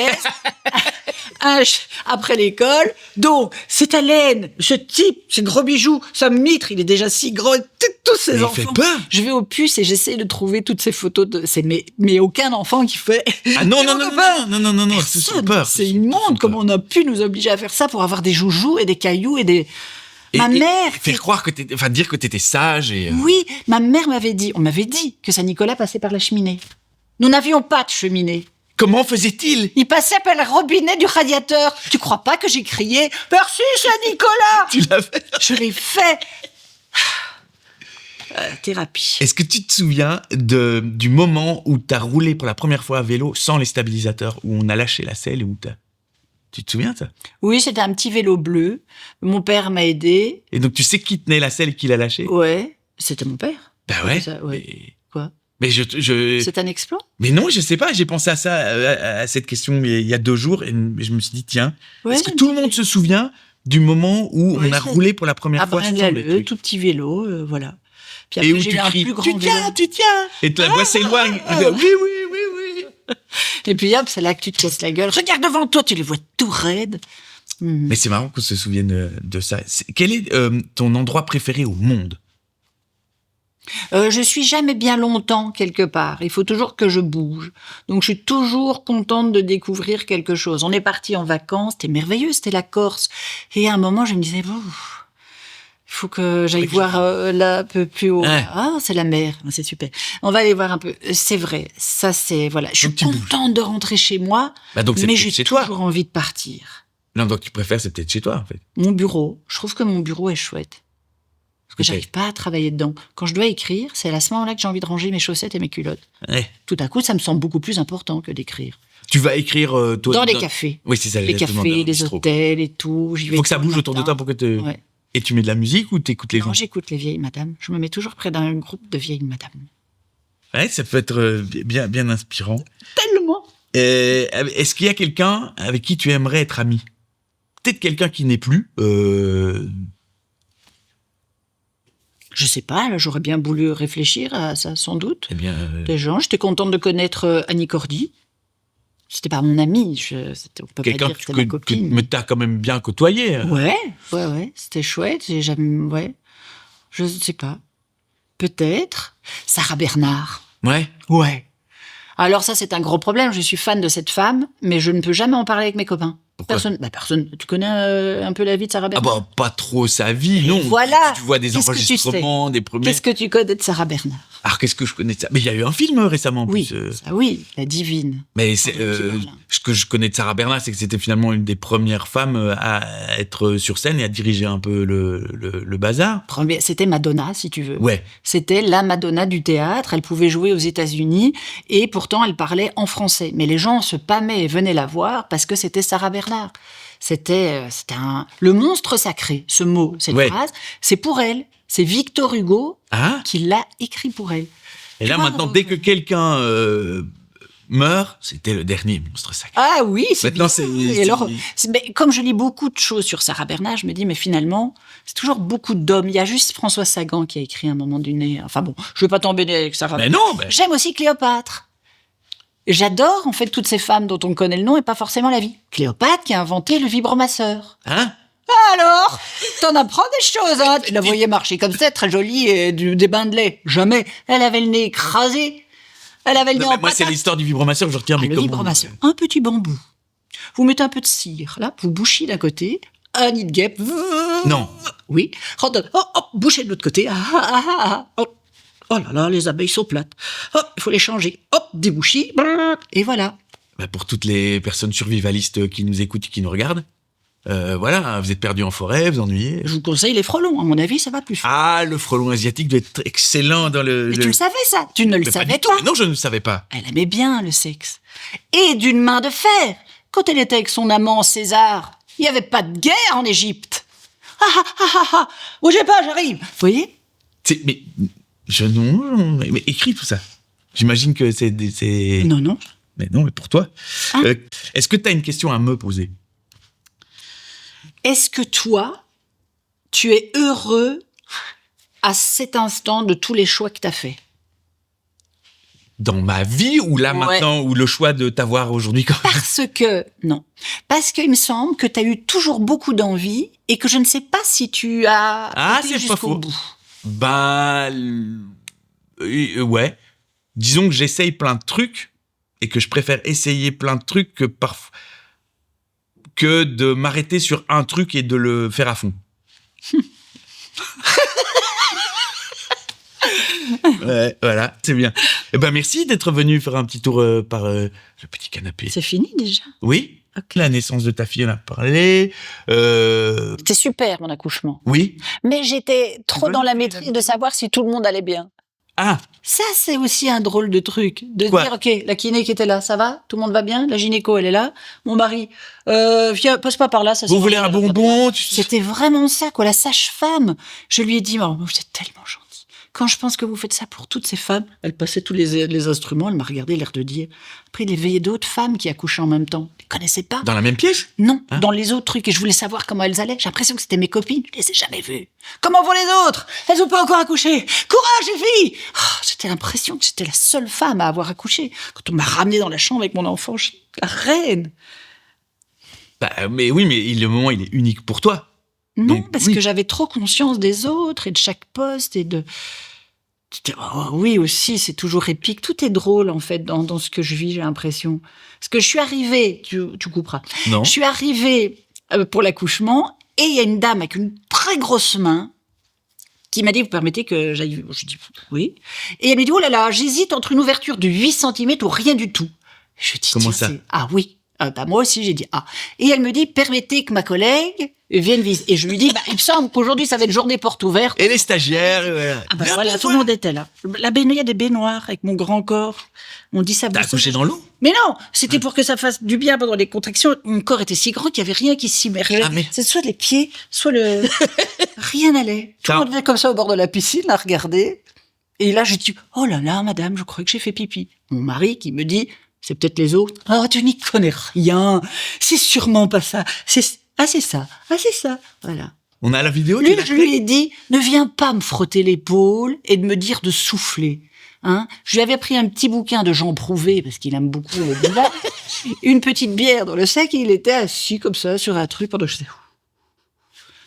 après l'école. Donc, cette haleine, ce type, ces gros bijoux, sa mitre, il est déjà si grand. Tous ces Mais il enfants. fait peur. Je vais au puce et j'essaie de trouver toutes ces photos mais aucun enfant qui fait. Ah non, C'est non, mon non, copain. non, non, non, non, c'est Personne. peur. C'est immonde comment on a pu nous obliger à faire ça pour avoir des joujoux et des cailloux et des. Ma mère. Faire croire que dire que t'étais sage et. Oui, ma mère on m'avait dit que Saint-Nicolas passait par la cheminée. Nous n'avions pas de cheminée. Comment faisait-il? Il passait par le robinet du radiateur. Tu crois pas que j'ai crié « Merci Saint-Nicolas » Tu l'as fait? Je l'ai fait. Thérapie. Est-ce que tu te souviens du moment où t'as roulé pour la première fois à vélo sans les stabilisateurs, où on a lâché la selle et où tu te souviens de ça? Oui, c'était un petit vélo bleu. Mon père m'a aidé. Et donc tu sais qui tenait la selle et qui l'a lâché? Ouais, c'était mon père. Bah ouais. Ça, ouais. Mais, Quoi mais C'est un exploit. mais non, je sais pas. J'ai pensé à ça, à cette question il y a 2 jours et je me suis dit tiens, Ouais, est-ce que tout le monde se souvient du moment où Ouais, on a c'est- roulé pour la première À fois sans les Braine-l'Alleud, trucs? tout petit vélo, voilà. Puis Et après, où j'ai tu eu un cries plus grand tu vélo. tiens, tu tiens, et la voix s'éloigne. Oui, oui, oui, oui. Et puis hop, c'est là que tu te casses la gueule. Regarde devant toi, tu les vois tout raides. Mais c'est marrant qu'on se souvienne de ça. Quel est ton endroit préféré au monde? Je suis jamais bien longtemps quelque part. Il faut toujours que je bouge. Donc je suis toujours contente de découvrir quelque chose. On est parti en vacances, c'était merveilleux, c'était la Corse. Et à un moment, je me disais, bon, il faut que j'aille voir là un peu plus haut. Ouais. Ah, c'est la mer, c'est super. On va aller voir un peu. C'est vrai, ça c'est voilà. Je suis Donc tu bouges. contente de rentrer chez moi, Bah donc c'est mais peut-être j'ai chez toi. toujours envie de partir. L'endroit que tu préfères, c'est peut-être chez toi, en fait. Mon bureau, je trouve que mon bureau est chouette. Parce que Ok. j'arrive pas à travailler dedans. Quand je dois écrire, c'est à ce moment-là que j'ai envie de ranger mes chaussettes et mes culottes. Ouais. Tout à coup, ça me semble beaucoup plus important que d'écrire. Tu vas écrire toi Dans les cafés. Oui, c'est ça. Les j'allais te cafés, demander, un les bistrot. hôtels et tout. J'y vais Faut que ça tôt le bouge autour de matin. toi pour que te. Ouais. Et tu mets de la musique ou t'écoutes les Non, gens? j'écoute les vieilles madames. Je me mets toujours près d'un groupe de vieilles madames. Ouais, ça peut être bien, bien inspirant. Tellement. Est-ce qu'il y a quelqu'un avec qui tu aimerais être ami? Peut-être quelqu'un qui n'est plus. Je sais pas, là, j'aurais bien voulu réfléchir à ça, sans doute. Eh bien. Des gens, j'étais contente de connaître Annie Cordy. C'était pas mon amie, on peut pas Quelqu'un dire que c'était ma copine. mais t'as quand même bien côtoyé. Ouais, c'était chouette. Ouais, je sais pas. Peut-être Sarah Bernard. Ouais. Ouais. Alors ça, c'est un gros problème. Je suis fan de cette femme, mais je ne peux jamais en parler avec mes copains. Pourquoi? Personne. Tu connais un peu la vie de Sarah Ah Bernard? bah, pas trop sa vie, non. voilà. Tu vois des Qu'est-ce que tu enregistrements, des premiers. Qu'est-ce que tu connais de Sarah Bernard? Alors, qu'est-ce que je connais de ça? Mais il y a eu un film récemment, en Oui, plus. ça oui, la divine. Mais c'est, Avec Guy Marlin. ce que je connais de Sarah Bernard, c'est que c'était finalement une des premières femmes à être sur scène et à diriger un peu le bazar. C'était Madonna, si tu veux. Ouais. C'était la Madonna du théâtre. Elle pouvait jouer aux États-Unis et pourtant elle parlait en français. Mais les gens se pâmaient et venaient la voir parce que c'était Sarah Bernard. C'était le monstre sacré, ce mot, cette Ouais. phrase. C'est pour elle. C'est Victor Hugo Ah. qui l'a écrit pour elle. Et là, Tu vois, maintenant, dès que quelqu'un meurt, c'était le dernier monstre sacré. Ah oui, c'est Maintenant, bien. Et alors, mais comme je lis beaucoup de choses sur Sarah Bernard, je me dis, mais finalement, c'est toujours beaucoup d'hommes. Il y a juste François Sagan qui a écrit un moment du nez. Enfin bon, je ne vais pas t'embêter avec Sarah Mais Bernard. non, ben. J'aime aussi Cléopâtre. J'adore, en fait, toutes ces femmes dont on connaît le nom et pas forcément la vie. Cléopâtre qui a inventé le vibromasseur. Hein? Alors, t'en apprends des choses, hein. Tu la voyais marcher comme ça, très jolie, et des bains de lait. Jamais. Elle avait le nez écrasé. Elle avait le nez Non, mais en moi, c'est patate. l'histoire du vibromasseur que je retiens. Ah, Mais le comment, vibromasseur. Un petit bambou. Vous mettez un peu de cire, là, vous bouchez d'un côté, un nid de guêpe. Non. Oui. Boucher de l'autre côté. Oh là là, les abeilles sont plates. Hop, il faut les changer. Hop, des bouchis. Et voilà. Bah, pour toutes les personnes survivalistes qui nous écoutent et qui nous regardent, voilà, vous êtes perdus en forêt, vous ennuyez. Je vous conseille les frelons. À mon avis, ça va plus. Ah, le frelon asiatique doit être excellent dans le... Mais tu le savais, ça? Tu ne le Mais savais du tout. pas? Mais non, je ne le savais pas. Elle aimait bien le sexe. Et d'une main de fer. Quand elle était avec son amant César, il n'y avait pas de guerre en Égypte. Bougez pas, j'arrive. Vous voyez? Mais mais écris tout ça. J'imagine que c'est... Non. Mais non, mais pour toi. Ah. Est-ce que tu as une question à me poser? Est-ce que toi, tu es heureux à cet instant de tous les choix que tu as faits? Dans ma vie ou là Ouais. maintenant, ou le choix de t'avoir aujourd'hui quand même? Parce qu'il me semble que tu as eu toujours beaucoup d'envie et que je ne sais pas si tu as été C'est pas jusqu'au faux. bout. Ouais. Disons que j'essaye plein de trucs et que je préfère essayer plein de trucs que de m'arrêter sur un truc et de le faire à fond. Ouais, voilà, c'est bien. Eh ben, merci d'être venu faire un petit tour par le petit canapé. C'est fini déjà? Oui. Ok. La naissance de ta fille, on a parlé. C'était super mon accouchement. Oui. Mais j'étais trop veux dans la le- maîtrise de savoir si tout le monde allait bien. Ah, Ça, c'est aussi un drôle de truc. De Quoi? dire, OK, la kiné qui était là, ça va? Tout le monde va bien? La gynéco, elle est là? Mon mari, viens, passe pas par là. Ça, vous c'est voulez un normal, bonbon? C'était vraiment ça, quoi. La sage-femme. Je lui ai dit, oh, vous êtes tellement gentil. Quand je pense que vous faites ça pour toutes ces femmes, elle passait tous les instruments, elle m'a regardé, l'air de dire. Après, il y avait d'autres femmes qui accouchaient en même temps. Je les connaissais pas. Dans la même pièce? Non, Hein? dans les autres trucs. Et je voulais savoir comment elles allaient. J'ai l'impression que c'était mes copines. Je les ai jamais vues. Comment vont les autres? Elles ont pas encore accouché. Courage, les filles! J'étais l'impression que j'étais la seule femme à avoir accouché. Quand on m'a ramenée dans la chambre avec mon enfant, la reine. Mais oui, mais le moment, il est unique pour toi. Non, Donc, parce oui. que j'avais trop conscience des autres et de chaque poste et de... oui, aussi, c'est toujours épique. Tout est drôle, en fait, dans ce que je vis, j'ai l'impression. Parce que je suis arrivée, tu couperas, Non. je suis arrivée pour l'accouchement et il y a une dame avec une très grosse main qui m'a dit, vous permettez que j'aille... Je dis, oui. Et elle m'a dit, oh là là, j'hésite entre une ouverture de 8 cm ou rien du tout. Je dis, Comment tiens, ça? Ah oui. Moi aussi, j'ai dit, ah. Et elle me dit, permettez que ma collègue vienne visiter. Et je lui dis, il me semble qu'aujourd'hui, ça va être journée porte ouverte. Et les stagiaires, Voilà, tout le monde était là. Il y a des baignoires avec mon grand corps. On dit ça. T'as accouché dans l'eau? Mais non, c'était pour que ça fasse du bien pendant les contractions. Mon corps était si grand qu'il n'y avait rien qui s'immergeait. Ah, mais- C'est soit les pieds, soit le... rien n'allait. Tout le monde venait comme ça au bord de la piscine à regarder. Et là, je dis, oh là là, madame, je crois que j'ai fait pipi. Mon mari qui me dit, c'est peut-être les autres. Oh, tu n'y connais rien. C'est sûrement pas ça. C'est ça. Ah, c'est ça. Voilà. On a la vidéo? Lui, tu l'as je lui ai dit, ne viens pas me frotter l'épaule et de me dire de souffler. Hein, je lui avais pris un petit bouquin de Jean Prouvé, parce qu'il aime beaucoup le débat, une petite bière dans le sac, et il était assis comme ça sur un truc pendant que je disais,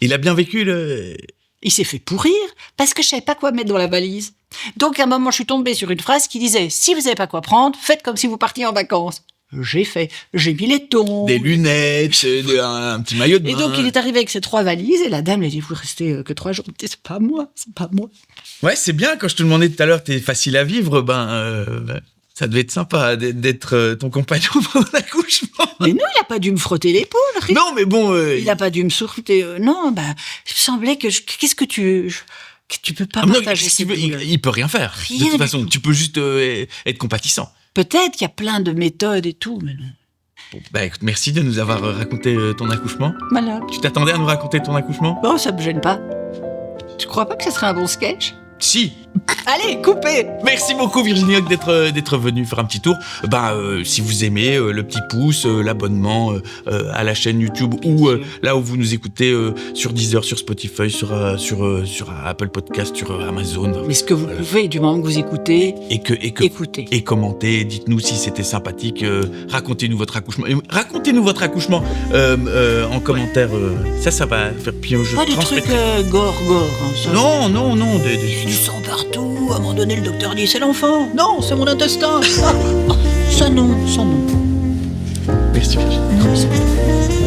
Il a bien vécu le... il s'est fait pourrir parce que je savais pas quoi mettre dans la valise. Donc à un moment, je suis tombée sur une phrase qui disait, si vous savez pas quoi prendre, faites comme si vous partiez en vacances. J'ai fait, j'ai mis les tons. Des lunettes, un petit maillot de bain. Et donc il est arrivé avec ses 3 valises et la dame lui a dit, vous restez que 3 jours. Je dis, c'est pas moi. Ouais, c'est bien. Quand je te demandais tout à l'heure, t'es facile à vivre, ça devait être sympa d'être ton compagnon pendant l'accouchement. Mais non, il a pas dû me frotter l'épaule. Rien. Non, mais bon... Il a pas dû me souffler. Non, il me semblait que qu'est-ce que tu peux pas non, partager qu'est-ce ces qu'il veut? douleurs. Il peut rien faire. Rien de toute du façon, tout. tu peux juste être compatissant. Peut-être qu'il y a plein de méthodes et tout, mais non. Bon, écoute, merci de nous avoir raconté ton accouchement. Voilà. Tu t'attendais à nous raconter ton accouchement? Bon, ça me gêne pas. Tu crois pas que ce serait un bon sketch? Si. Allez, coupez. Merci beaucoup Virginie Hoc d'être venue faire un petit tour. Si vous aimez, le petit pouce, l'abonnement à la chaîne YouTube ou là où vous nous écoutez sur Deezer, sur Spotify, sur Apple Podcast, sur Amazon. Mais ce que vous pouvez, du moment que vous écoutez, écoutez. Et commentez, dites-nous si c'était sympathique, racontez-nous votre accouchement. Et racontez-nous votre accouchement en commentaire. Ça va faire puis je Pas de trucs transmettrai. gore. Hein, ça. Non. Du sang partout. À un moment donné, le docteur dit c'est l'enfant. Non, c'est mon intestin. Ça non. Merci Virginie. Non, c'est-